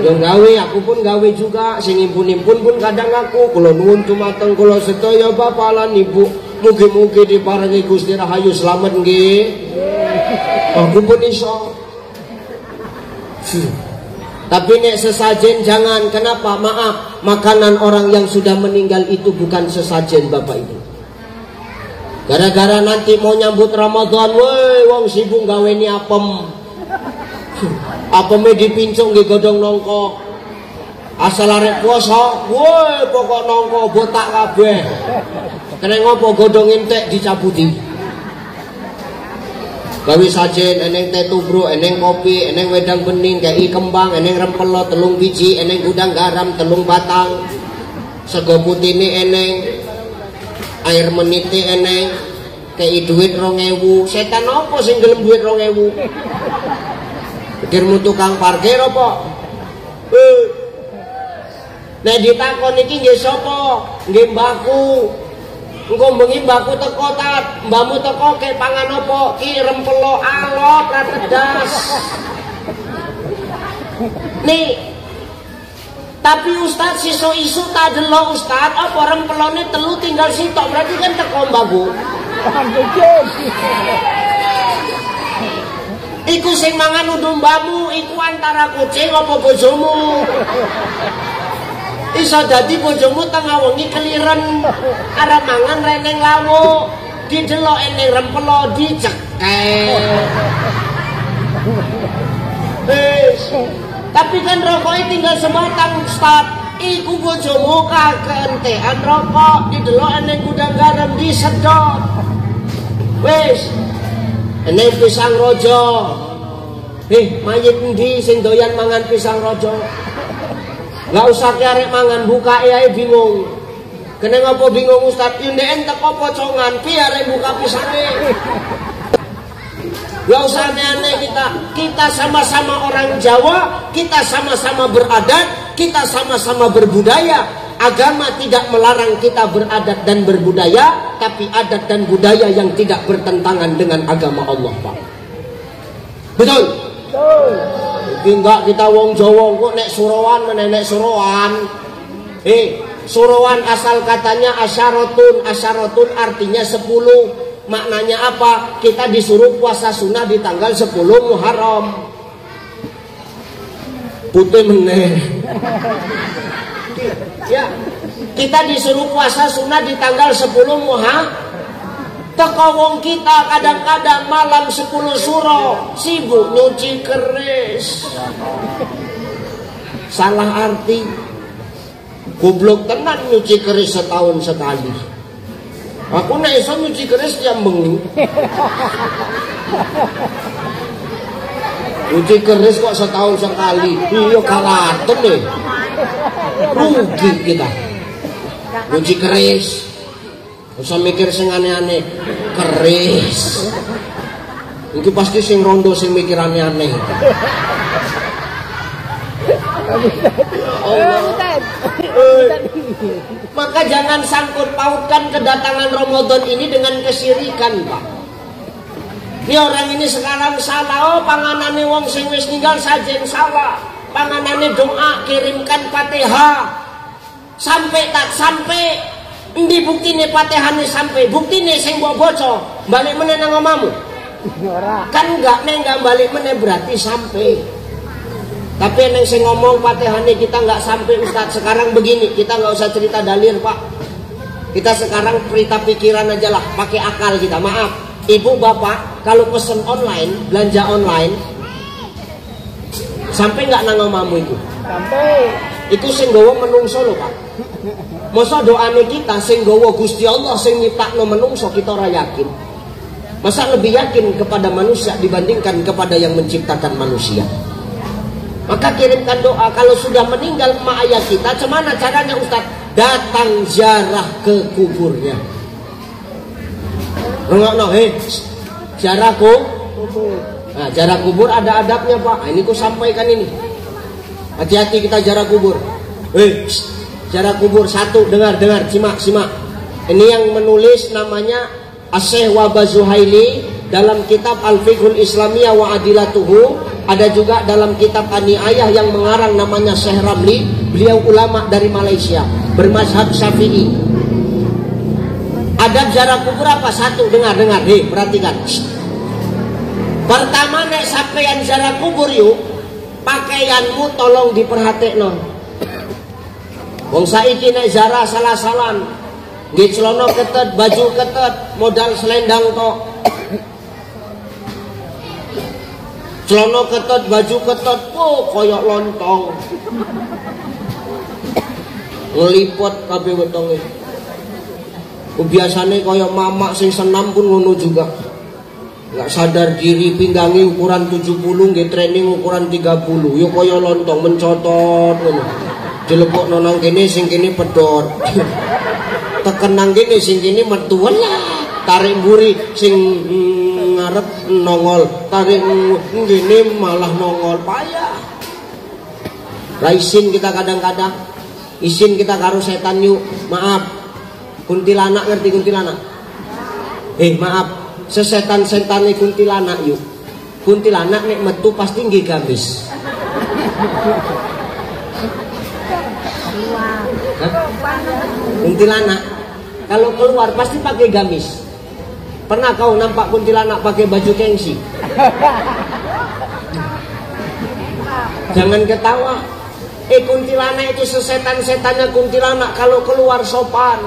Yo gawe, aku pun gawe juga. Sing impun-impun pun kadang aku. Kula nuwun dumateng kula sedaya Bapak lan Ibu. Mugi-mugi diparingi Gusti Rahayu slamet nggih. Aku pun iso. Tapi nek sesajen jangan. Kenapa? Maaf, makanan orang yang sudah meninggal itu bukan sesajen Bapak Ibu. Gara-gara nanti mau nyambut Ramadan, woi wong sibuk gaweni apem. Apeme dipincung di godong nongko. Asal arek puasa, woi pokok nongko botak kabeh. Kena ngopo godong entek dicabuti. Gawe sajen, eneng teh tubruk, eneng kopi, eneng wedang bening, kei kembang, eneng rempelo, telung biji, eneng gudang garam, telung batang, sego putih ini eneng, air meniti eneng, kei duit 2.000. Setan apa sing gelem duit 2.000? Pikirmu tukang parkir apa? Nek ditakon iki nggih sapa? Nggih mbahku. Engko bengi mbahku teko tat, mbahmu teko ke pangan apa? Ki rempelo alot ra pedas. Nih. Tapi Ustaz siso isu tak delok Ustaz, apa rempelone telu tinggal sitok berarti kan teko mbahku. Iku sing mangan udu mbahmu, iku antara kucing apa bojomu? Iso dadi bojomu tengah wengi keliren arep mangan reneng lawuk, didelok eneng rempelo dicekel. Tapi kan rokoknya tinggal sebatang Ustaz. Iku bojomu kakentean rokok, didelok eneng gudang garam disedot. Wis eneng pisang rojo. Mayit endi sing doyan mangan pisang rojo? Gak usah karek mangan buka ya bingung. Kena ngopo bingung Ustaz? Yundeen teko pocongan piare buka pisangnya. Gak usah aneh-aneh kita sama-sama orang Jawa, kita sama-sama beradat, kita sama-sama berbudaya. Agama tidak melarang kita beradat dan berbudaya, tapi adat dan budaya yang tidak bertentangan dengan agama Allah, Pak. Betul? Betul. Enggak kita wong Jawa kok nek surowan menenek surowan. Surowan asal katanya asyaratun artinya 10. Maknanya apa? Kita disuruh puasa sunnah di tanggal 10 Muharram. Putih meneh. Ya, kita disuruh puasa sunnah di tanggal 10 Muharram. Teko wong kita kadang-kadang malam 10 suro sibuk nyuci keris. Salah arti. Goblok tenan nyuci keris setahun sekali. Aku nek iso nyuci keris jam bengi. Nyuci keris kok setahun sekali. Iya kalaten deh. Rugi kita. Nyuci keris. Usah mikir sing aneh-aneh. Keris. Iki pasti sing rondo sing mikir aneh-aneh. Maka jangan sangkut pautkan kedatangan Ramadan ini dengan kesyirikan, Pak. Ini orang ini sekarang salah, oh panganane wong sing wis ninggal sajen salah. Panganane doa kirimkan Fatihah. Sampai tak sampai, endi buktine Fatihane sampai, buktine sing mbok baca balik meneh nang omamu. Kan enggak balik meneh berarti sampai. Tapi yang saya ngomong Fatihane kita nggak sampai, Ustadz. Sekarang begini, kita nggak usah cerita dalil, Pak. Kita sekarang cerita pikiran aja lah, pakai akal kita. Maaf, ibu bapak kalau pesen online, belanja online, sampai nggak nang omamu itu? Sampai. Itu sing gowo menungso loh, Pak. Masa doane kita sing gowo Gusti Allah sing nyiptakno menungso kita ora yakin. Masa lebih yakin kepada manusia dibandingkan kepada yang menciptakan manusia? Maka kirimkan doa. Kalau sudah meninggal emak ayah kita, gimana caranya Ustaz? Datang ziarah ke kuburnya. Enggak, ziarah kubur. Nah, ziarah kubur ada adabnya, Pak. Nah, ini ku sampaikan ini. Hati-hati kita ziarah kubur. Ziarah kubur satu, dengar, simak. Ini yang menulis namanya As-Syekh Wahbah Zuhaili dalam kitab Al-Fiqhul Islamiyah wa Adilatuhu. Ada juga dalam kitab Aniayah yang mengarang namanya Syekh Ramli. Beliau ulama dari Malaysia, bermazhab Syafi'i. Adab ziarah kubur apa? Satu, dengar, perhatikan. Pertama, nek sampeyan ziarah kubur yuk, pakaianmu tolong diperhatikno. Wong saiki nek ziarah salah-salan, nggih celana ketet, baju ketet, modal selendang tok. Celana ketet, baju ketet, koyok lontong. Ngelipet kabeh wetonge. Biasane koyok mamak sing senam pun ngono juga. Enggak sadar diri, pinggangi ukuran 70, nggih training ukuran 30. Yo koyok lontong mencotot ngono. Dilepokno nang kene sing kene pedhot. Teken nang kene sing kene metu lah. Tarik mburi sing ngarep nongol, tarik ngene malah nongol, payah. Raisin kita kadang-kadang isin kita karo setan yuk. Maaf, kuntilanak, ngerti kuntilanak? Maaf, sesetan-setane kuntilanak yuk. Kuntilanak nek metu pasti nggih gamis. Kuntilanak kalau keluar pasti pakai gamis. Pernah kau nampak kuntilanak pakai baju gengsi? Jangan ketawa. Kuntilanak itu sesetan-setannya kuntilanak kalau keluar sopan.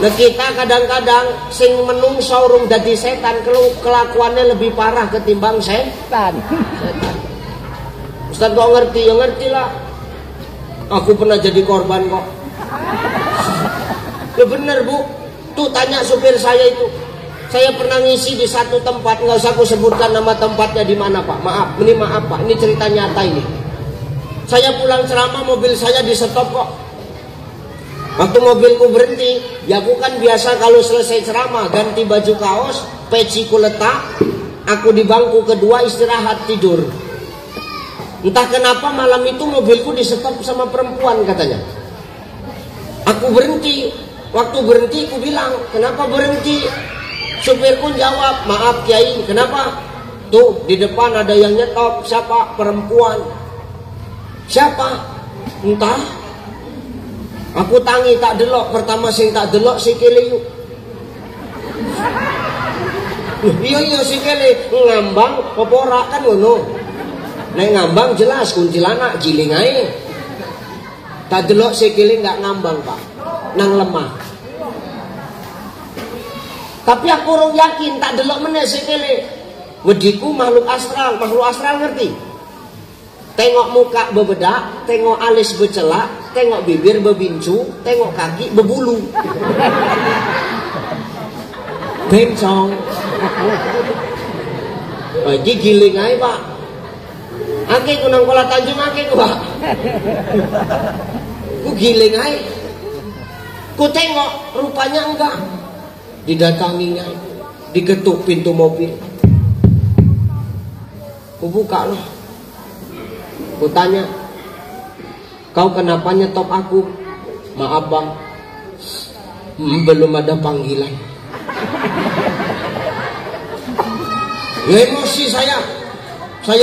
Nah kita kadang-kadang sing menungso urung dadi setan, kelakuannya lebih parah ketimbang setan. Ustaz kok ngerti? Ya ngerti lah. Aku pernah jadi korban kok. Ya bener, Bu. Tuh tanya supir saya itu. Saya pernah ngisi di satu tempat, nggak usah aku sebutkan nama tempatnya di mana, Pak. Maaf, Pak. Ini cerita nyata ini. Saya pulang ceramah, mobil saya di stop kok. Waktu mobilku berhenti, ya aku kan biasa kalau selesai ceramah ganti baju kaos, peciku letak, aku di bangku kedua istirahat tidur. Entah kenapa malam itu mobilku di stop sama perempuan katanya. Aku berhenti. Waktu berhenti, aku bilang, kenapa berhenti? Supirku jawab, maaf Kiai, kenapa? Tuh, di depan ada yang nyetop, siapa? Perempuan. Siapa? Entah. Aku tangi tak delok, pertama sing tak delok si kele yuk. Iya si kele, ngambang, popora kan ngono. Nek ngambang jelas, kuntilanak, jiling ae. Tak delok si kele nggak ngambang, Pak. Nang lemah. Tapi aku orang yakin tak delok meneh sekele. Wediku makhluk astral ngerti? Tengok muka bebedak, tengok alis becelak, tengok bibir bebincu, tengok kaki bebulu. Bencong. Iki giling ae, Pak. Ake ku nang Kuala Tanjung ake ku, Pak. Ku giling ae. Ku tengok, rupanya enggak. Didatanginya, diketuk pintu mobil. Ku buka loh. Ku tanya, Kau kenapa nyetop aku? Maaf bang, belum ada panggilan. Ya emosi saya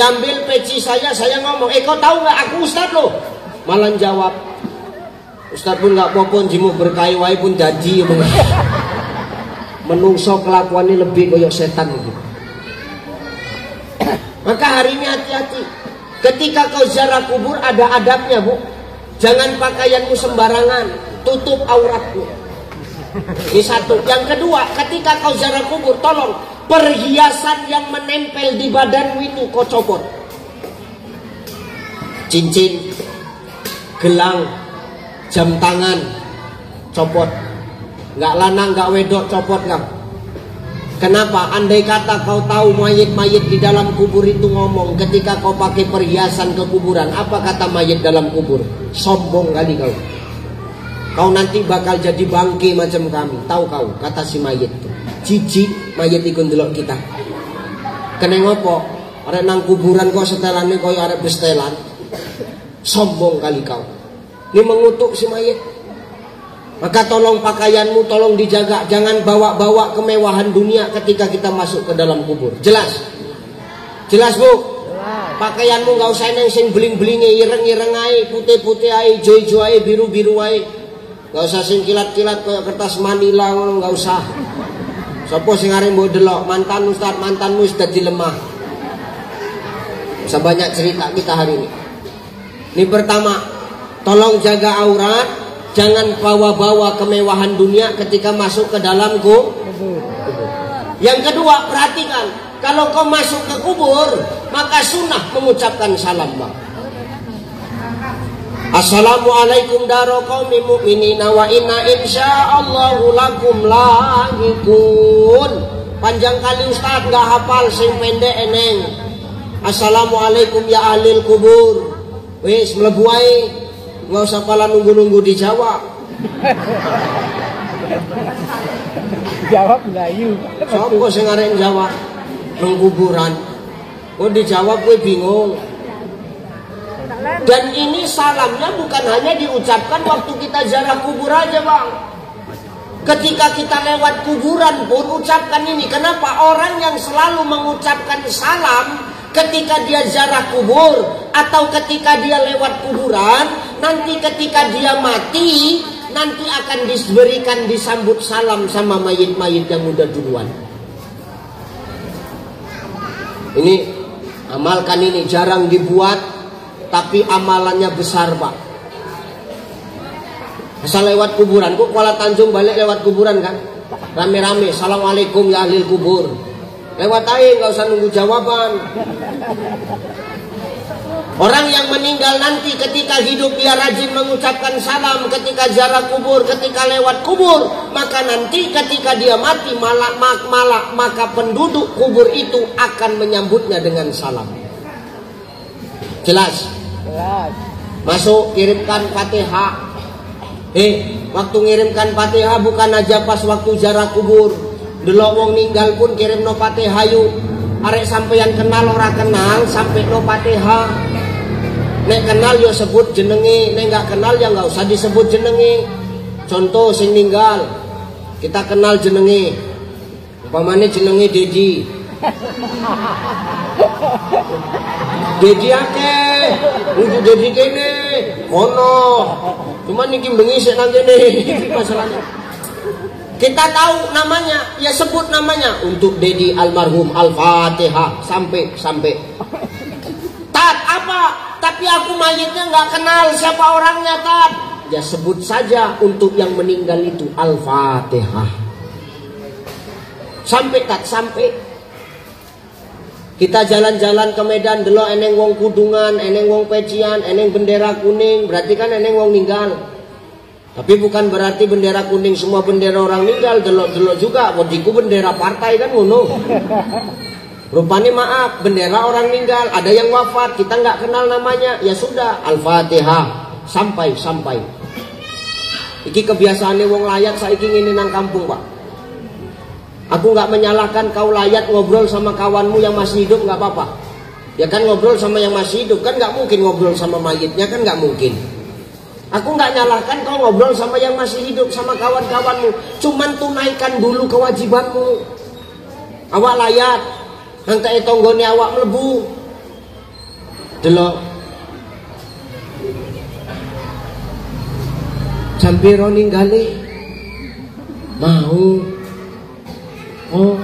ambil peci saya ngomong, kau tahu nggak aku ustad loh. Malah jawab, ustad pun nggak popon jimu berkai wai pun jadi. Menungso kelakuannya lebih koyok setan gitu. Maka hari ini hati-hati. Ketika kau ziarah kubur ada adabnya bu. Jangan pakaianmu sembarangan, tutup auratmu. Ini satu. Yang kedua, ketika kau ziarah kubur, tolong perhiasan yang menempel di badanmu itu kau copot. Cincin, gelang, jam tangan, copot. Nggak lanang, nggak wedok, copot kamu. Kenapa? Andai kata kau tahu mayit-mayit di dalam kubur itu ngomong ketika kau pakai perhiasan ke kuburan, apa kata mayit dalam kubur? Sombong kali kau. Kau nanti bakal jadi bangke macam kami. Tahu kau, kata si mayit itu. Jijik mayit ikut delok kita. Kena ngopo? Arek nang kuburan kau setelannya kau arek bestelan. Sombong kali kau. Ini mengutuk si mayit. Maka tolong pakaianmu tolong dijaga. Jangan bawa-bawa kemewahan dunia ketika kita masuk ke dalam kubur. Jelas? Jelas bu? Jelas. Pakaianmu gak usah neng sing beling-belinge, ireng-ireng ae, putih-putih ae, hijau-hijau ae, biru-biru ae. Gak usah sing kilat-kilat kayak kertas Manila, gak usah. Sopo sing arep mbok delok, mantan ustad, mantanmu sudah dilemah. Sebanyak cerita kita hari ini. Ini pertama, tolong jaga aurat. Jangan bawa-bawa kemewahan dunia ketika masuk ke dalam kubur. Yang kedua, perhatikan. Kalau kau masuk ke kubur, maka sunnah mengucapkan salam bang. Assalamualaikum daro qaumi mu'minina wa inna insyaallahu lakum lahikun. Panjang kali ustaz gak hafal sing pendek eneng. Assalamualaikum ya ahlil kubur. Wis mlebu ae. Nggak usah pala nunggu-nunggu dijawab. Jawab Melayu. Sopo sing arek jawab nang kuburan. Oh dijawab gue bingung. Dan ini salamnya bukan hanya diucapkan waktu kita ziarah kubur aja bang. Ketika kita lewat kuburan pun ucapkan ini. Kenapa? Orang yang selalu mengucapkan salam ketika dia ziarah kubur atau ketika dia lewat kuburan, nanti ketika dia mati, nanti akan diberikan disambut salam sama mayit-mayit yang udah duluan. Ini amalkan ini, jarang dibuat, tapi amalannya besar pak. Asal lewat kuburan, kok Kuala Tanjung balik lewat kuburan kan, rame-rame, assalamualaikum ya ahlil kubur. Lewat aja, nggak usah nunggu jawaban. Orang yang meninggal nanti ketika hidup dia rajin mengucapkan salam, ketika ziarah kubur, ketika lewat kubur, maka nanti ketika dia mati maka penduduk kubur itu akan menyambutnya dengan salam. Jelas? Jelas. Masuk, kirimkan Fatihah. Waktu ngirimkan Fatihah bukan aja pas waktu ziarah kubur. Delok wong ninggal pun kirim no Fatihah yuk. Arek sampeyan kenal ora kenal sampai no Fatihah. Nek kenal yo sebut jenenge, nek nggak kenal ya nggak usah disebut jenenge. Contoh sing ninggal, kita kenal jenenge. Umpamane jenenge Dedi. Dedi akeh, udah Dedi kene, kono. Cuman iki bengi sik nang kene iki masalahnya. Kita tahu namanya, ya sebut namanya. Untuk Dedi almarhum Al-Fatihah sampai. Tat apa? Tapi aku mayitnya nggak kenal siapa orangnya tat. Ya sebut saja untuk yang meninggal itu Al-Fatihah. Sampai tat sampai. Kita jalan-jalan ke Medan delok eneng wong kudungan, eneng wong pecian, eneng bendera kuning, berarti kan eneng wong ninggal. Tapi bukan berarti bendera kuning semua bendera orang meninggal, delok-delok juga. Wadiku bendera partai kan ngono. Rupanya maaf, bendera orang meninggal, ada yang wafat, kita nggak kenal namanya. Ya sudah, Al-Fatihah sampai. Iki kebiasaannya wong layat saiki ngene nang kampung, Pak. Aku nggak menyalahkan kau layat ngobrol sama kawanmu yang masih hidup nggak apa-apa. Ya kan ngobrol sama yang masih hidup kan nggak mungkin ngobrol sama mayitnya kan nggak mungkin. Aku nggak nyalahkan kau ngobrol sama yang masih hidup, sama kawan-kawanmu. Cuman tunaikan dulu kewajibanmu. Awak layat, nanti tonggone awak melebu. Delok. Jampiro ninggali. Mau. Oh.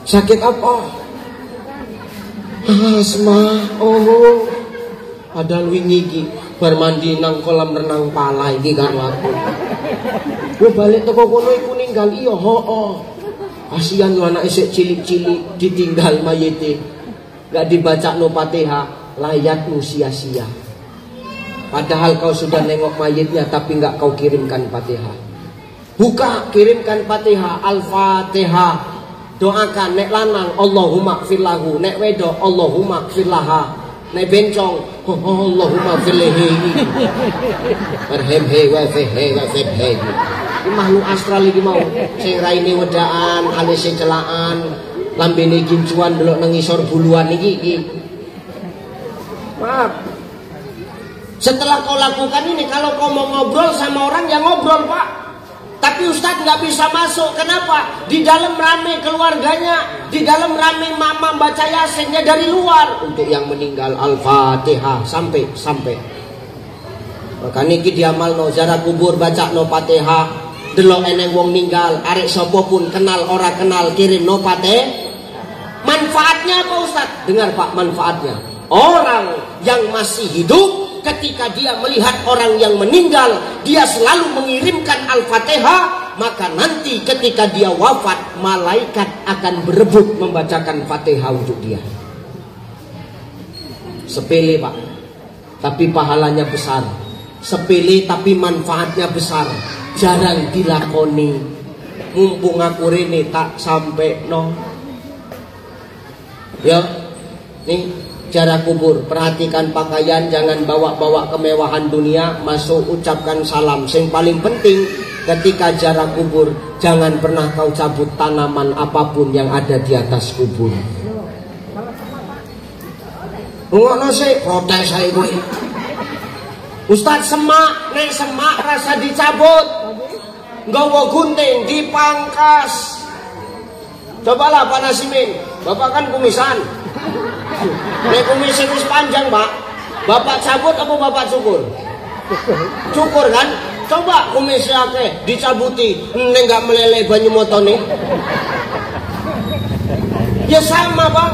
Sakit apa? Asma. Oh. Padahal wingi iki bar mandi nang kolam renang pala iki karo aku. Gue balik teko kono iku ninggal iya hoo. Kasihan lo anak isik cilik-cilik ditinggal mayite. Gak dibaca no Fatihah, layatmu sia-sia. Padahal kau sudah nengok mayitnya tapi gak kau kirimkan Fatihah. Buka, kirimkan Fatihah, Al-Fatihah. Doakan nek lanang Allahumma gfirlahu, nek wedok Allahumma gfirlaha. Nek bencong Allahumma gfirlihi. Barhemhe wa fihi wa fibhi. Iki makhluk astral iki mau sing raine wedaan, alise celaan, lambene gincuan delok nang ngisor buluan iki. Maaf. Setelah kau lakukan ini, kalau kau mau ngobrol sama orang ya ngobrol, Pak. Tapi Ustadz nggak bisa masuk. Kenapa? Di dalam rame keluarganya, di dalam rame mama baca yasinnya dari luar. Untuk yang meninggal Al-Fatihah sampai. Maka niki diamal no ziarah kubur baca no Fatihah. Delok eneng wong ninggal, arek sapa pun kenal ora kenal kirim no Fatihah. Manfaatnya apa Ustadz? Dengar Pak, manfaatnya. Orang yang masih hidup ketika dia melihat orang yang meninggal, dia selalu mengirimkan Al-Fatihah, maka nanti ketika dia wafat, malaikat akan berebut membacakan Fatihah untuk dia. Sepele Pak, tapi pahalanya besar. Sepele tapi manfaatnya besar. Jarang dilakoni. Mumpung aku rene tak sampai no. Ya, nih cara kubur, perhatikan pakaian, jangan bawa-bawa kemewahan dunia, masuk ucapkan salam. Yang paling penting ketika jarak kubur, jangan pernah kau cabut tanaman apapun yang ada di atas kubur. Ngono sih protes saya gue. Ustadz semak, nek semak rasa dicabut, nggawa gunting dipangkas. Cobalah Pak Nasimin, Bapak kan kumisan. Nek kumis wis panjang, Pak. Bapak cabut apa Bapak cukur? Cukur kan? Coba kumisnya akeh dicabuti, nek enggak meleleh banyu motone. Ya sama, Bang.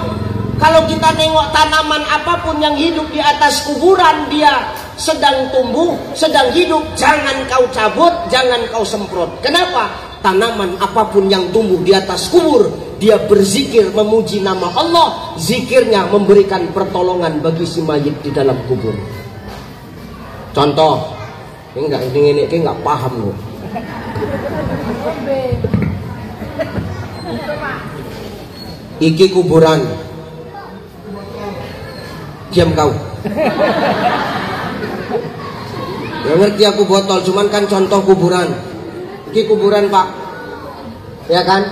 Kalau kita nengok tanaman apapun yang hidup di atas kuburan, dia sedang tumbuh, sedang hidup, jangan kau cabut, jangan kau semprot. Kenapa? Tanaman apapun yang tumbuh di atas kubur, dia berzikir memuji nama Allah, zikirnya memberikan pertolongan bagi si mayit di dalam kubur. Contoh, ini enggak paham loh. Iki kuburan. Diam kau. Ya ngerti aku botol, cuman kan contoh kuburan. Iki kuburan Pak, ya kan?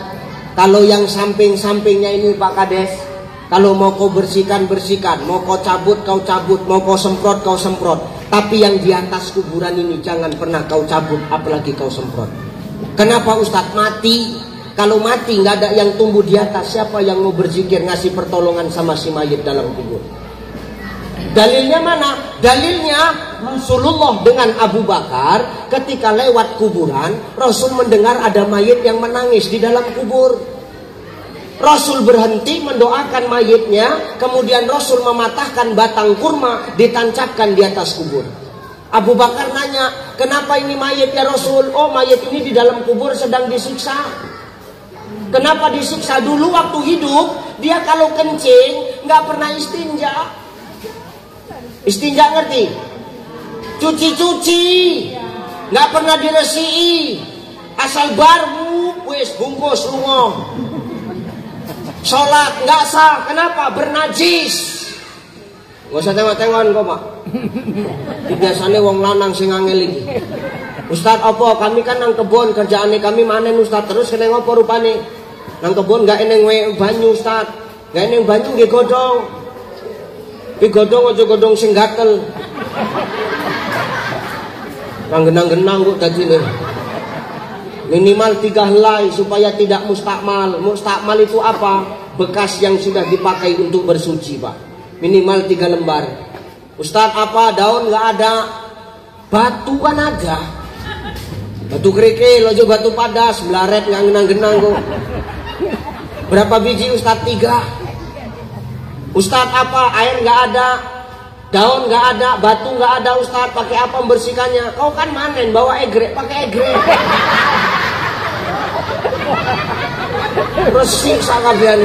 Kalau yang samping-sampingnya ini Pak Kades, kalau mau kau bersihkan, mau kau cabut, mau kau semprot, kau semprot. Tapi yang di atas kuburan ini jangan pernah kau cabut, apalagi kau semprot. Kenapa Ustadz? Mati. Kalau mati nggak ada yang tumbuh di atas, siapa yang mau berzikir ngasih pertolongan sama si mayit dalam kubur? Dalilnya mana? Dalilnya Rasulullah dengan Abu Bakar ketika lewat kuburan, Rasul mendengar ada mayit yang menangis di dalam kubur. Rasul berhenti mendoakan mayitnya, kemudian Rasul mematahkan batang kurma ditancapkan di atas kubur. Abu Bakar nanya, kenapa ini mayit ya Rasul? Oh, mayit ini di dalam kubur sedang disiksa. Kenapa disiksa? Dulu waktu hidup dia kalau kencing nggak pernah istinja. Istinja ngerti? Cuci-cuci, nggak pernah diresiki, asal barbu, wis bungkus lungo. Sholat nggak sah, kenapa? Bernajis. Gak usah tengok-tengokan kok Pak. Biasanya wong lanang sing angel iki. Ustadz apa? Kami kan nang kebon, kerjaane kami manen Ustadz. Terus kena ngopo rupane? Nang kebon nggak eneng banyu Ustadz, nggak eneng banyu nggih godhong. Tapi godhong aja godhong sing gatel. Nang genang-genang kok tadi nih. Minimal 3 helai supaya tidak mustakmal. Mustakmal itu apa? Bekas yang sudah dipakai untuk bersuci, Pak. Minimal 3 lembar. Ustadz, apa daun nggak ada? Batu kan ada. Batu kerikil, lojo batu padas, belaret nggak genang-genang kok. Berapa biji Ustadz? 3. Ustadz, apa? Air nggak ada, daun nggak ada, batu nggak ada Ustadz. Pakai apa membersihkannya? Kau kan manen, bawa egrek, pakai egrek. Bersih sakabian.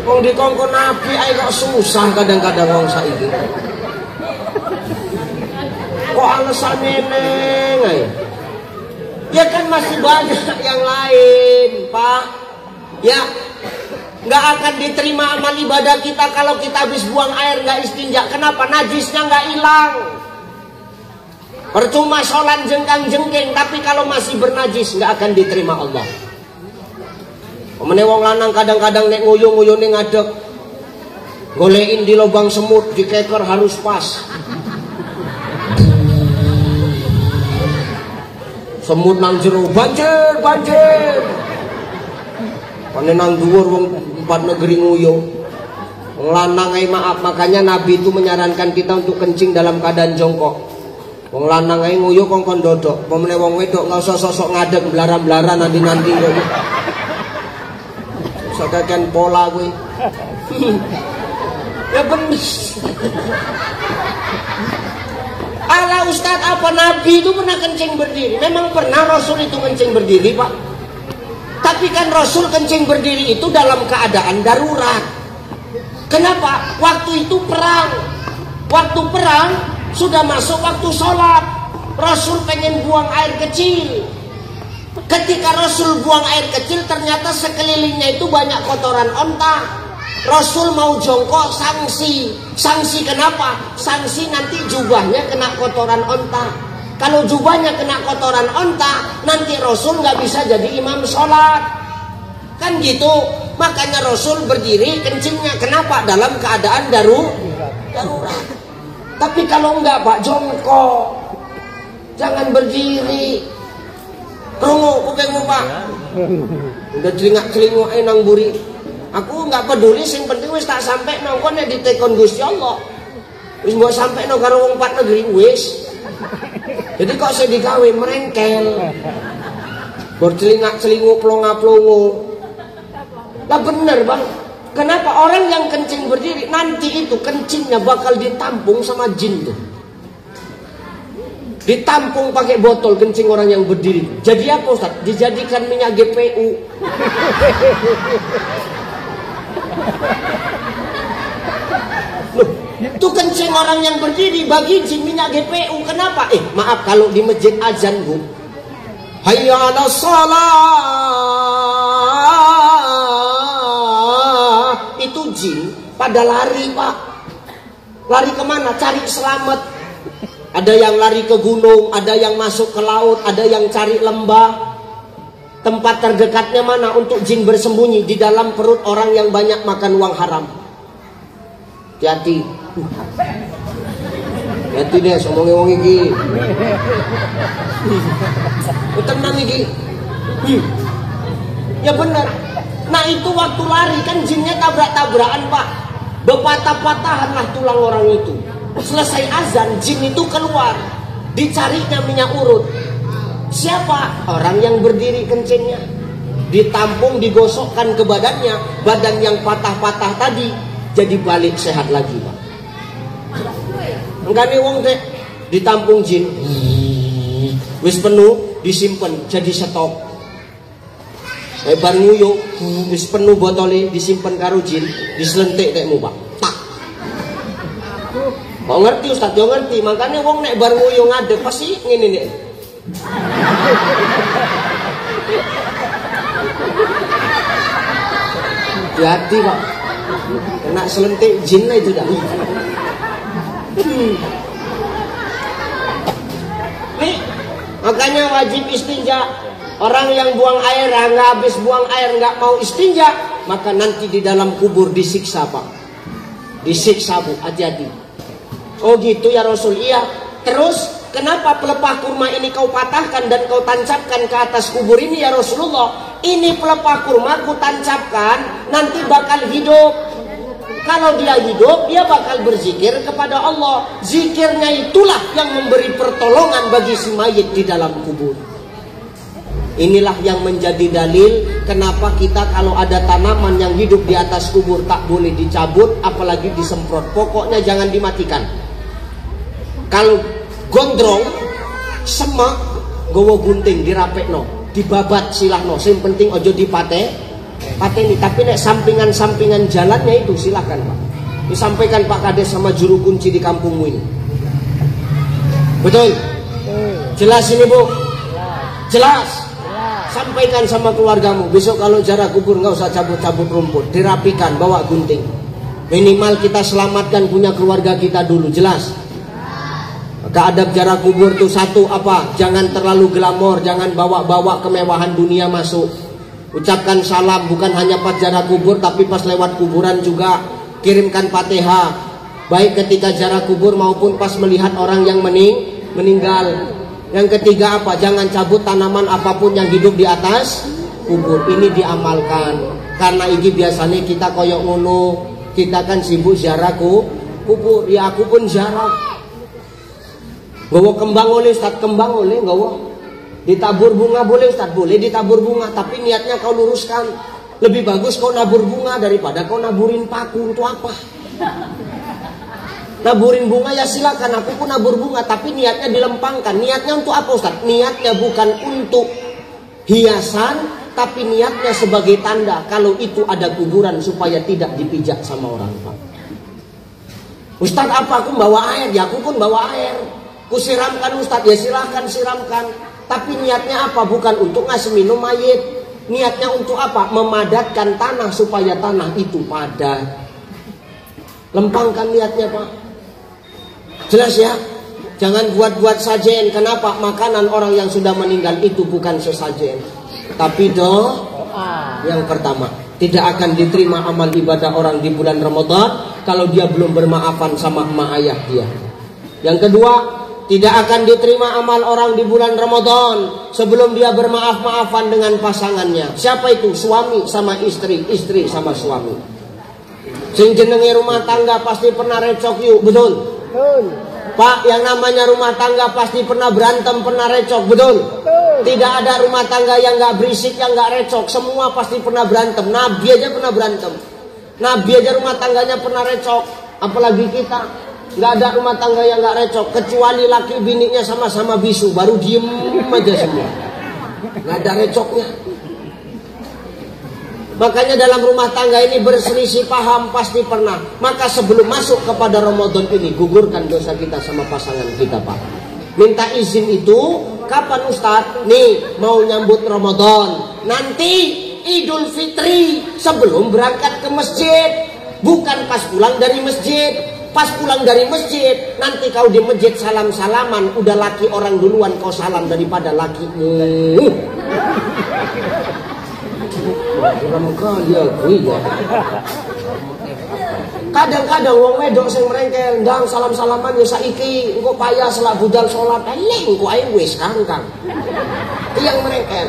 Wong dikongkon Nabi ae kok susah kadang-kadang wong saiki. Kok alasannya neng ae? Ya kan masih banyak yang lain, Pak. Ya, nggak akan diterima amal ibadah kita kalau kita habis buang air nggak istinja. Kenapa? Najisnya nggak hilang. Percuma sholat jengkang-jengking, tapi kalau masih bernajis nggak akan diterima Allah. Omene wong lanang kadang-kadang nek nguyuh-nguyuh ning ngadeg, golein di lubang semut, dikeker harus pas. Semut nang jero, banjir, banjir. Pane nang dhuwur wong 4 negeri nguyuh. Wong lanang ae maaf, makanya Nabi itu menyarankan kita untuk kencing dalam keadaan jongkok. Wong lanang ae nguyuh kongkon dodok, pemene wong wedok enggak usah sosok ngadeg belaran-belaran nanti-nanti kok. Sakakan pola gue. Ya bener. Ala Ustadz, apa Nabi itu pernah kencing berdiri? Memang pernah Rasul itu kencing berdiri, Pak. Tapi kan Rasul kencing berdiri itu dalam keadaan darurat. Kenapa? Waktu itu perang. Waktu perang sudah masuk waktu sholat. Rasul pengen buang air kecil. Ketika Rasul buang air kecil, ternyata sekelilingnya itu banyak kotoran onta. Rasul mau jongkok, sanksi. Sanksi kenapa? Sanksi nanti jubahnya kena kotoran onta. Kalau jubahnya kena kotoran onta, nanti Rasul nggak bisa jadi imam sholat. Kan gitu. Makanya Rasul berdiri kencingnya. Kenapa? Dalam keadaan darurat. Tapi kalau enggak, Pak, jongkok. Jangan berdiri. Rungu kupingmu, Pak. Udah celingak-celinguk nang buri. Aku nggak peduli, sing penting wis tak sampai nongkon ya ditekon Gusti Allah. Wis mbok sampai nang karo wong 4 negeri wis. Jadi kok saya digawe merengkel. Bercelingak-celinguk plonga-plongo. Lah bener, Bang. Kenapa orang yang kencing berdiri nanti itu kencingnya bakal ditampung sama jin tuh. Ditampung pakai botol kencing orang yang berdiri. Jadi apa Ustaz? Dijadikan minyak GPU. Loh, itu kencing orang yang berdiri bagi jin minyak GPU. Kenapa? Maaf kalau di masjid azan, Bu. Hayya 'alas shalah. Itu jin pada lari, Pak. Lari kemana? Cari selamat. Ada yang lari ke gunung, ada yang masuk ke laut, ada yang cari lembah. Tempat terdekatnya mana untuk jin bersembunyi? Di dalam perut orang yang banyak makan uang haram. Hati-hati. Hati deh, ngomongin wong iki. Tenang iki. Ya benar. Nah itu waktu lari kan jinnya tabrak-tabrakan, Pak. Berpatah-patahan lah tulang orang itu. Selesai azan, jin itu keluar. Dicarinya minyak urut. Siapa? Orang yang berdiri kencingnya. Ditampung, digosokkan ke badannya. Badan yang patah-patah tadi jadi balik sehat lagi, Pak. Enggak nih wong teh ditampung jin. Wis penuh, disimpan jadi stok. Bar nguyuh, wis penuh botolnya disimpan karo jin, diselentik tekmu, Pak. Tak. Kok ngerti Ustaz? Yo ngerti. Makanya wong nek bar nguyuh ngadeg pasti ngene nek. Hati-hati, Pak. Kena selentik jin lah itu dah. Nih, makanya wajib istinja. Orang yang buang air, nggak habis buang air, nggak mau istinja, maka nanti di dalam kubur disiksa, Pak. Disiksa, Bu. Hati-hati. Oh gitu ya Rasul. Iya. Terus kenapa pelepah kurma ini kau patahkan dan kau tancapkan ke atas kubur ini ya Rasulullah? Ini pelepah kurma ku tancapkan, nanti bakal hidup. Kalau dia hidup, dia bakal berzikir kepada Allah. Zikirnya itulah yang memberi pertolongan bagi si mayit di dalam kubur. Inilah yang menjadi dalil kenapa kita kalau ada tanaman yang hidup di atas kubur tak boleh dicabut, apalagi disemprot. Pokoknya jangan dimatikan. Kalau gondrong, semak, gowo gunting dirapekno, dibabat silahno. Yang penting ojo pateni. Tapi nek sampingan-sampingan jalannya itu silakan Pak. Disampaikan Pak Kades sama juru kunci di kampungmu ini. Betul? Jelas ini Bu? Jelas. Sampaikan sama keluargamu, besok kalau ziarah kubur nggak usah cabut-cabut rumput, dirapikan, bawa gunting. Minimal kita selamatkan punya keluarga kita dulu, jelas. Maka adab ziarah kubur tuh satu apa? Jangan terlalu glamor, jangan bawa-bawa kemewahan dunia masuk. Ucapkan salam bukan hanya pas ziarah kubur, tapi pas lewat kuburan juga. Kirimkan Fatihah, baik ketika ziarah kubur maupun pas melihat orang yang meninggal. Yang ketiga apa? Jangan cabut tanaman apapun yang hidup di atas kubur. Ini diamalkan. Karena ini biasanya kita koyok ngono, kita kan sibuk ziarah kubur. Ya aku pun ziarah. Gawa kembang oleh Ustaz, kembang oleh gawa. Ditabur bunga boleh Ustaz, boleh ditabur bunga, tapi niatnya kau luruskan. Lebih bagus kau nabur bunga daripada kau naburin paku. Untuk apa? Naburin bunga ya silakan, aku pun nabur bunga, tapi niatnya dilempangkan. Niatnya untuk apa Ustaz? Niatnya bukan untuk hiasan, tapi niatnya sebagai tanda kalau itu ada kuburan supaya tidak dipijak sama orang Pak. Ustaz apa? Aku bawa air, ya aku pun bawa air. Ku siramkan Ustaz, ya silahkan siramkan. Tapi niatnya apa? Bukan untuk ngasih minum mayit. Niatnya untuk apa? Memadatkan tanah supaya tanah itu padat. Lempangkan niatnya Pak. Jelas ya? Jangan buat-buat sajen. Kenapa? Makanan orang yang sudah meninggal itu bukan sesajen, tapi doa. Yang pertama, tidak akan diterima amal ibadah orang di bulan Ramadan kalau dia belum bermaafan sama emak ayah dia. Yang kedua, tidak akan diterima amal orang di bulan Ramadan sebelum dia bermaaf-maafan dengan pasangannya. Siapa itu? Suami sama istri, istri sama suami. Sing jenenge rumah tangga pasti pernah recok yuk, betul? Pak, yang namanya rumah tangga pasti pernah berantem, pernah recok, betul? Tidak ada rumah tangga yang nggak berisik, yang nggak recok. Semua pasti pernah berantem. Nabi aja pernah berantem. Nabi aja rumah tangganya pernah recok. Apalagi kita, nggak ada rumah tangga yang nggak recok. Kecuali laki bininya sama-sama bisu, baru diem aja semua. Nggak ada recoknya. Makanya dalam rumah tangga ini berselisih paham pasti pernah. Maka sebelum masuk kepada Ramadan ini, gugurkan dosa kita sama pasangan kita Pak. Minta izin itu kapan Ustadz? Nih mau nyambut Ramadan, nanti Idul Fitri sebelum berangkat ke masjid. Bukan pas pulang dari masjid. Pas pulang dari masjid, nanti kau di masjid salam-salaman. Udah laki orang duluan kau salam daripada lakimu. Kadang-kadang wong wedok sing merengkel ndang salam-salaman ya saiki engko payah selak budal salat eleng engko ae wis kangkang. Tiyang merengkel.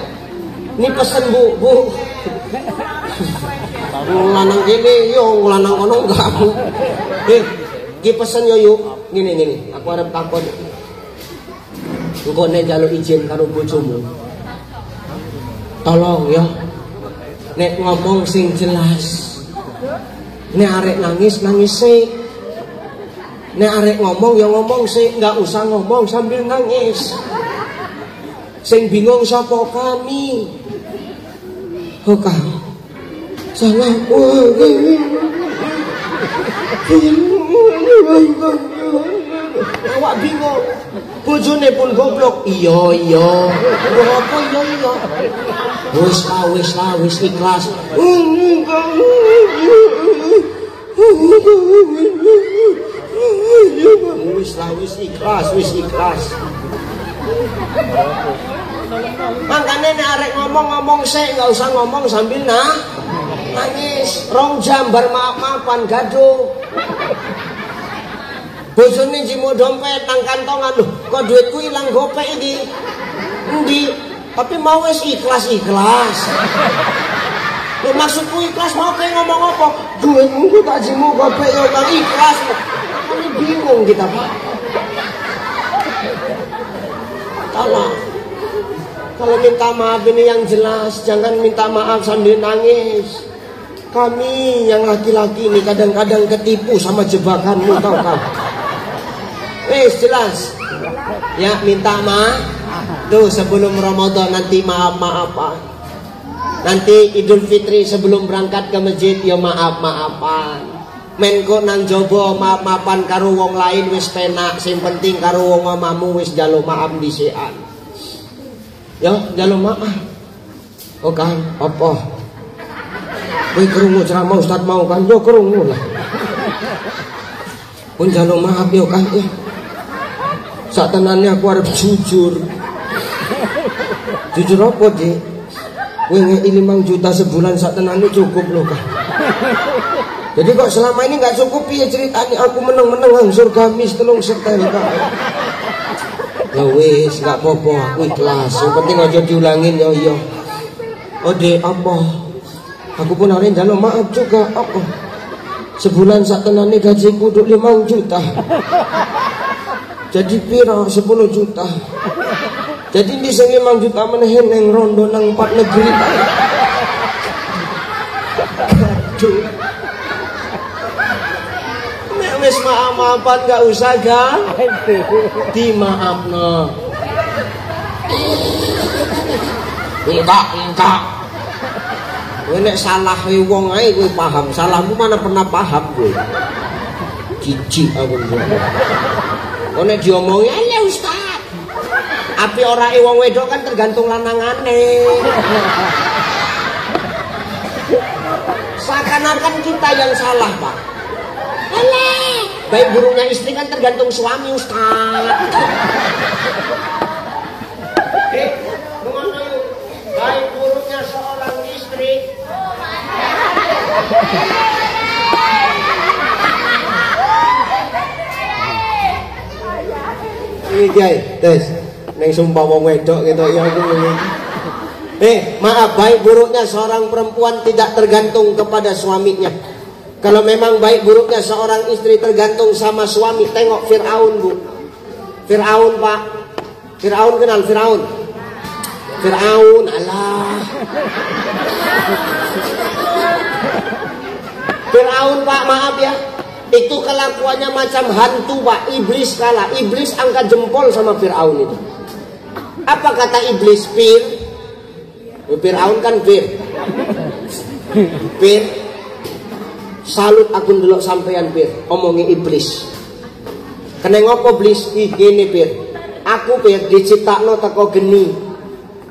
Ini pesen Bu. Lanang kene yo lanang kono enggak. Ki pesen yo yuk. Ngene. Aku arep takon. Engko nek njaluk izin karo bojomu. Tolong ya. Nek ngomong sing jelas. Nek arek nangis sih. Nek arek ngomong ya ngomong sih, nggak usah ngomong sambil nangis. Sing bingung sapa kami? Oh kamu. Salah. Awak bingung. Bojone pun goblok. Iya. Apa iya. Wis ikhlas. Wis ikhlas. Makanya nek arek ngomong sik, enggak usah ngomong sambil nangis. 2 jam bar maaf-maafan gaduh. bojone jimu dompet nang kantongan lho, kok duitku ilang gopek iki. Endi? Tapi mau wis ikhlas-ikhlas. Lho maksudku ikhlas mau kayak ngomong apa? Duitmu ku tak jimu gopek yo kang ikhlas. Ini bingung kita, Pak. Kalau minta maaf ini yang jelas, jangan minta maaf sambil nangis. Kami yang laki-laki ini kadang-kadang ketipu sama jebakanmu, tau kan? Jelas. Ya minta maaf. Tuh sebelum Ramadan nanti maaf-maafan. Nanti Idul Fitri sebelum berangkat ke masjid ya maaf-maafan. Menko nang jobo maaf-maafan karo wong lain wis penak, sing penting karo wong omamu wis njaluk maaf disikan. Ya njaluk maaf. Oh kan, apa? Kowe krungu ceramah Ustaz mau kan? Yo krungu lah. Pun njaluk maaf yo kan ya. Sak tenane aku arep jujur. Jujur apa, Dik? Kowe ngeki 5 juta sebulan sak tenane cukup lho kan. Jadi kok selama ini nggak cukup ya ceritanya aku menang-menang surga mis 3 setel Kak. Ya wis nggak apa-apa aku ikhlas. Yang penting aja diulangin ya iya. Oh Dek apa? Aku pun hari njaluk maaf juga apa? Sebulan sak tenane gajiku 5 juta. Jadi piro 10 juta. Jadi di sini 5 juta menehen yang rondo nang 4 negeri. Aduh. Wis maaf-maafan gak usah ga dimaafno. Minta. Kowe nek salah wong ae kowe paham, salahmu mana pernah paham kowe. Jijik aku kowe. Kok nek diomongi ya Ustaz. Api ora wong wedok kan tergantung lanangane. Seakan-akan kita yang salah, Pak. Alah, baik buruknya istri kan tergantung suami Ustaz. Baik buruknya seorang istri. Ini guys, tes, neng sumpah wong wedok gitu ya aku. Maaf, baik buruknya seorang perempuan tidak tergantung kepada suaminya. Kalau memang baik buruknya seorang istri tergantung sama suami, tengok Fir'aun, Bu. Fir'aun, Pak. Fir'aun kenal Fir'aun? Fir'aun, alah. Fir'aun, Pak, maaf ya. Itu kelakuannya macam hantu, Pak. Iblis kalah. Iblis angkat jempol sama Fir'aun itu. Apa kata iblis? Fir'aun kan Fir. Salut aku ndelok sampeyan Pir, omongi iblis. Kene ngopo iblis? Gini Pir. Aku Pir diciptakno teko geni.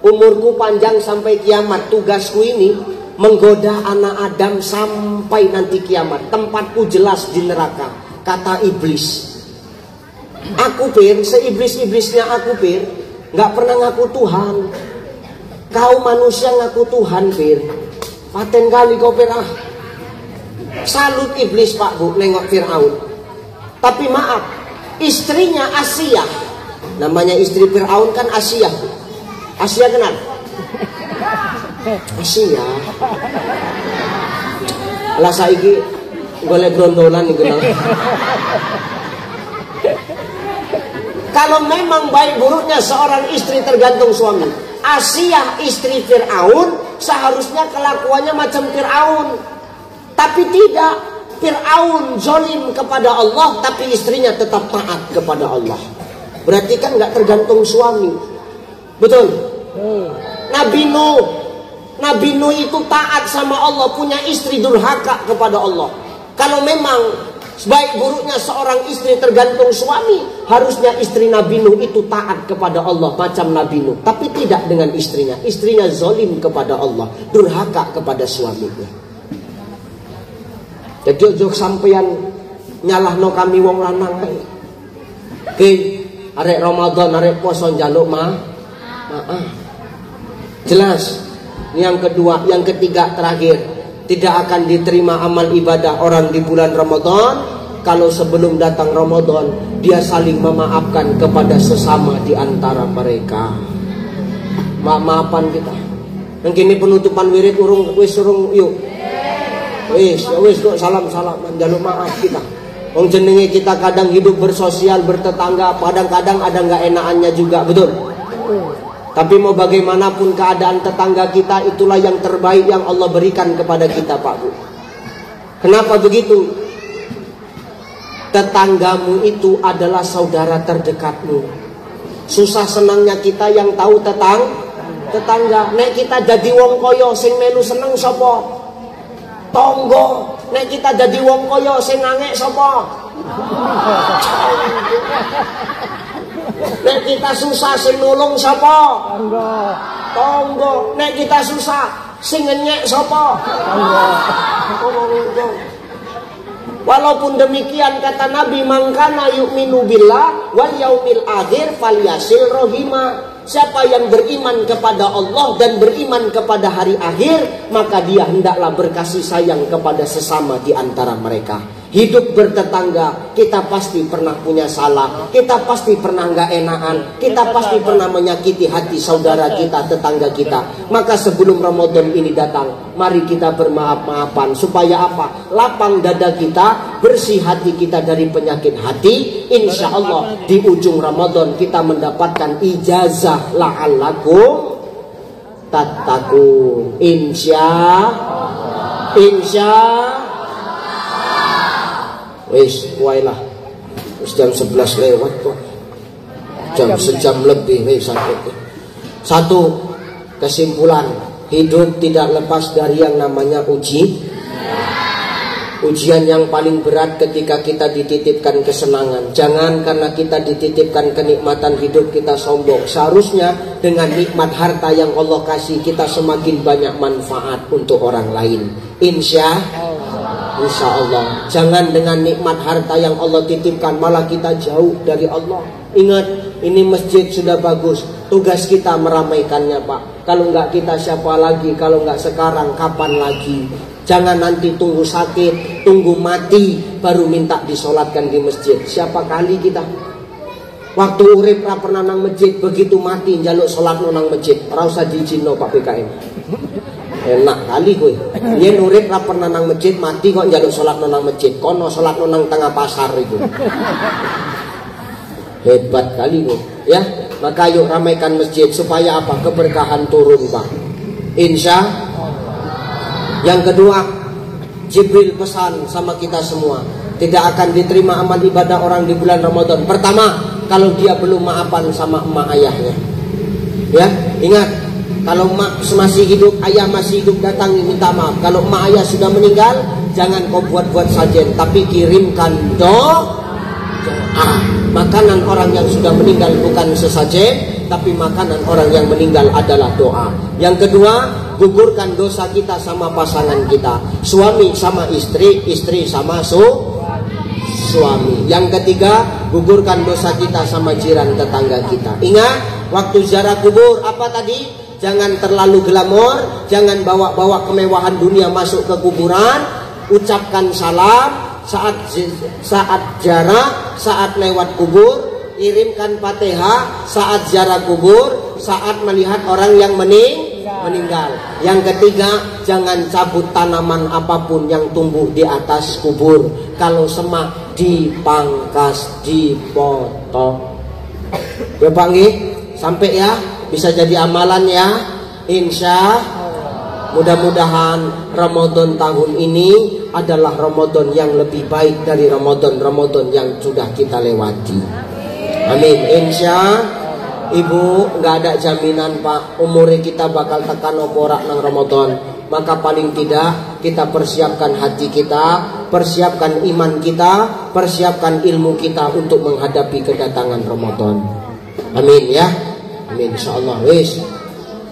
Umurku panjang sampai kiamat. Tugasku ini menggoda anak Adam sampai nanti kiamat. Tempatku jelas di neraka. Kata iblis. Aku Pir, seiblis-iblisnya aku Pir, nggak pernah ngaku Tuhan. Kau manusia ngaku Tuhan Pir. Paten kali kau Pir. Salut iblis Pak Bu nengok Fir'aun. Tapi maaf, istrinya Asia. Namanya istri Fir'aun kan Asia. Asia kenal? Asia. Lah saiki golek brondolan iku nang. Kalau memang baik buruknya seorang istri tergantung suami. Asia istri Fir'aun seharusnya kelakuannya macam Fir'aun. Tapi tidak, Fir'aun zolim kepada Allah, tapi istrinya tetap taat kepada Allah. Berarti kan nggak tergantung suami. Betul? Nabi Nuh itu taat sama Allah, punya istri durhaka kepada Allah. Kalau memang baik buruknya seorang istri tergantung suami, harusnya istri Nabi Nuh itu taat kepada Allah macam Nabi Nuh. Tapi tidak dengan istrinya. Istrinya zolim kepada Allah, durhaka kepada suaminya. Jadi ojo sampeyan nyalahno kami wong lanang kae. Arek Ramadan, arek poso njaluk maaf. Jelas. Yang kedua, yang ketiga terakhir, tidak akan diterima amal ibadah orang di bulan Ramadan kalau sebelum datang Ramadan dia saling memaafkan kepada sesama di antara mereka. Maaf-maafan kita. Yang kini penutupan wirid urung yuk. Wis kok salam-salaman jaluk maaf kita. Wong jenenge kita kadang hidup bersosial, bertetangga, kadang-kadang ada nggak enakannya juga, betul? Tapi mau bagaimanapun keadaan tetangga kita, itulah yang terbaik yang Allah berikan kepada kita, Pak Bu. Kenapa begitu? Tetanggamu itu adalah saudara terdekatmu. Susah senangnya kita yang tahu tetangga. Nek kita jadi wong koyo sing melu seneng sapa? Tonggo. Nek kita jadi wong koyo sing ngangek sapa? Nek kita susah sing nulung sapa? Tonggo. Nek kita susah sing ngenyek sapa? Tonggo. Walaupun demikian kata Nabi, mangkana yu'minu billah wal yaumil akhir falyasil rohima. Siapa yang beriman kepada Allah dan beriman kepada hari akhir, maka dia hendaklah berkasih sayang kepada sesama di antara mereka. Hidup bertetangga, kita pasti pernah punya salah, kita pasti pernah nggak enakan, kita pasti pernah menyakiti hati saudara kita, tetangga kita. Maka sebelum Ramadan ini datang, mari kita bermaaf-maafan. Supaya apa? Lapang dada kita, bersih hati kita dari penyakit hati. Insya Allah di ujung Ramadan kita mendapatkan ijazah la'allakum tattaqun. Insya wis wailah. Wis jam 11 lewat kok. Sejam lebih sakit. Satu kesimpulan, hidup tidak lepas dari yang namanya ujian yang paling berat ketika kita dititipkan kesenangan. Jangan karena kita dititipkan kenikmatan hidup kita sombong. Seharusnya dengan nikmat harta yang Allah kasih, kita semakin banyak manfaat untuk orang lain. Insya Allah. Jangan dengan nikmat harta yang Allah titipkan malah kita jauh dari Allah. Ingat, ini masjid sudah bagus, tugas kita meramaikannya, Pak. Kalau enggak kita siapa lagi? Kalau enggak sekarang kapan lagi? Jangan nanti tunggu sakit, tunggu mati baru minta disolatkan di masjid. Siapa kali kita? Waktu urip ra pernah nang masjid, begitu mati njaluk solat nang masjid. Ora usah dijino Pak BKM. Enak kali gue. Yen urip ra pernah nang masjid, mati kok njaluk solat nang masjid. Kono solat nang tengah pasar itu. Hebat kali gue. Ya, maka yuk ramaikan masjid supaya apa? Keberkahan turun, Pak. Insya. Yang kedua, Jibril pesan sama kita semua, tidak akan diterima amal ibadah orang di bulan Ramadan. Pertama, kalau dia belum maafan sama emak ayahnya. Ya, ingat, kalau emak masih hidup, ayah masih hidup, datang minta maaf. Kalau emak ayah sudah meninggal, jangan kau buat-buat sajen, tapi kirimkan doa. Makanan orang yang sudah meninggal bukan sesajen, tapi makanan orang yang meninggal adalah doa. Yang kedua, gugurkan dosa kita sama pasangan kita. Suami sama istri, istri sama suami. Yang ketiga, gugurkan dosa kita sama jiran tetangga kita. Ingat, waktu ziarah kubur apa tadi? Jangan terlalu glamor, jangan bawa-bawa kemewahan dunia masuk ke kuburan. Ucapkan salam saat jarak, saat lewat kubur. Kirimkan Fatihah saat ziarah kubur, saat melihat orang yang meninggal. Yang ketiga, jangan cabut tanaman apapun yang tumbuh di atas kubur. Kalau semak, dipangkas, dipotong. Ya Pak nggih, sampai ya, bisa jadi amalan ya. Insya mudah-mudahan Ramadan tahun ini adalah Ramadan yang lebih baik dari Ramadan yang sudah kita lewati. Amin. Insya Ibu, nggak ada jaminan Pak, umurnya kita bakal tekan oporak nang Ramadan. Maka paling tidak kita persiapkan hati kita, persiapkan iman kita, persiapkan ilmu kita untuk menghadapi kedatangan Ramadan. Amin ya. Amin insyaallah. Wis.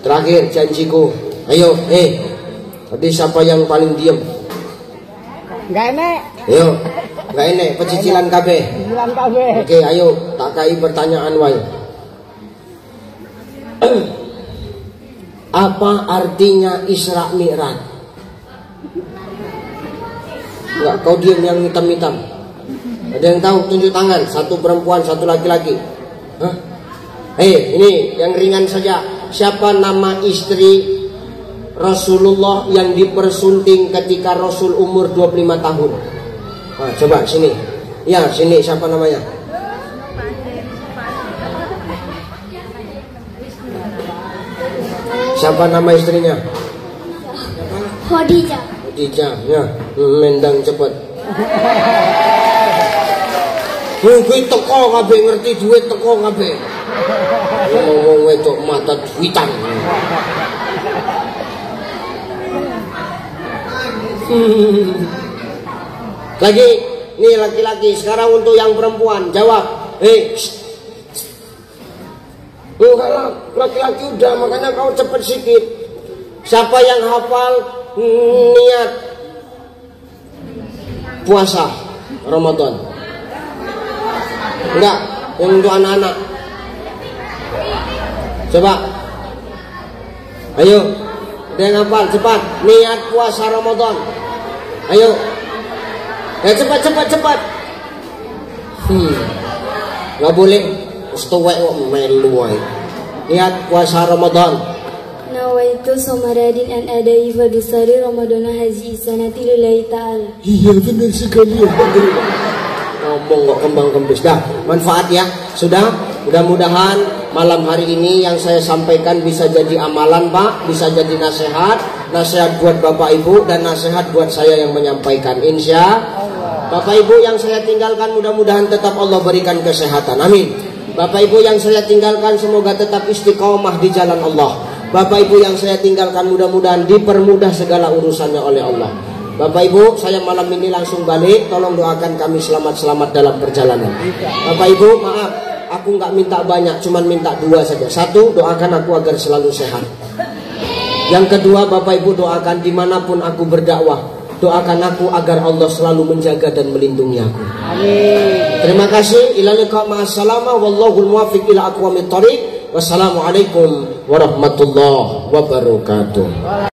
Terakhir janjiku. Ayo, tadi siapa yang paling diem? Nggak enak. Ayo, nggak enak. Pecicilan kabeh. Pecicilan kabeh. Oke, ayo tak kai pertanyaan wae. Apa artinya Isra Mi'raj? Enggak, kau diam yang hitam-hitam. Ada yang tahu? Tunjuk tangan. Satu perempuan, satu laki-laki. Hah? Ini yang ringan saja. Siapa nama istri Rasulullah yang dipersunting ketika Rasul umur 25 tahun? Nah, coba sini. Ya, sini siapa namanya? Siapa nama istrinya? Khadijah. Khadijah, ya. Mendang cepet. Kuwi teko kabeh ngerti duit teko kabeh. Ngomong wedok mata duitan. Lagi, nih laki-laki. Sekarang untuk yang perempuan, jawab. Enggak lah, laki-laki udah, makanya kau cepet sedikit. Siapa yang hafal niat puasa Ramadan? Enggak, yang untuk anak-anak. Coba. Ayo, ada yang hafal, cepat. Niat puasa Ramadan. Ayo. Ya cepat. Nggak boleh. Setuwek kok melu wae. Niat puasa Ramadan. Nawaitu somaradin an adai fadusari Ramadana haji sanati lillahi ta'ala. Iya benar sekali. Ngomong kok kembang-kembis. Dah, manfaat ya. Sudah, mudah-mudahan malam hari ini yang saya sampaikan bisa jadi amalan Pak, bisa jadi nasihat buat Bapak Ibu dan nasihat buat saya yang menyampaikan. Insya Allah. Bapak Ibu yang saya tinggalkan mudah-mudahan tetap Allah berikan kesehatan. Amin. Bapak Ibu yang saya tinggalkan semoga tetap istiqomah di jalan Allah. Bapak Ibu yang saya tinggalkan mudah-mudahan dipermudah segala urusannya oleh Allah. Bapak Ibu, saya malam ini langsung balik. Tolong doakan kami selamat-selamat dalam perjalanan. Bapak Ibu, maaf, aku nggak minta banyak, cuman minta 2 saja. 1, doakan aku agar selalu sehat. Yang kedua, Bapak Ibu doakan dimanapun aku berdakwah, doakan aku agar Allah selalu menjaga dan melindungi aku. Amin. Terima kasih. Ila liqa ma'assalama wallahul muwaffiq ila aqwamit thoriq. Wassalamualaikum warahmatullahi wabarakatuh.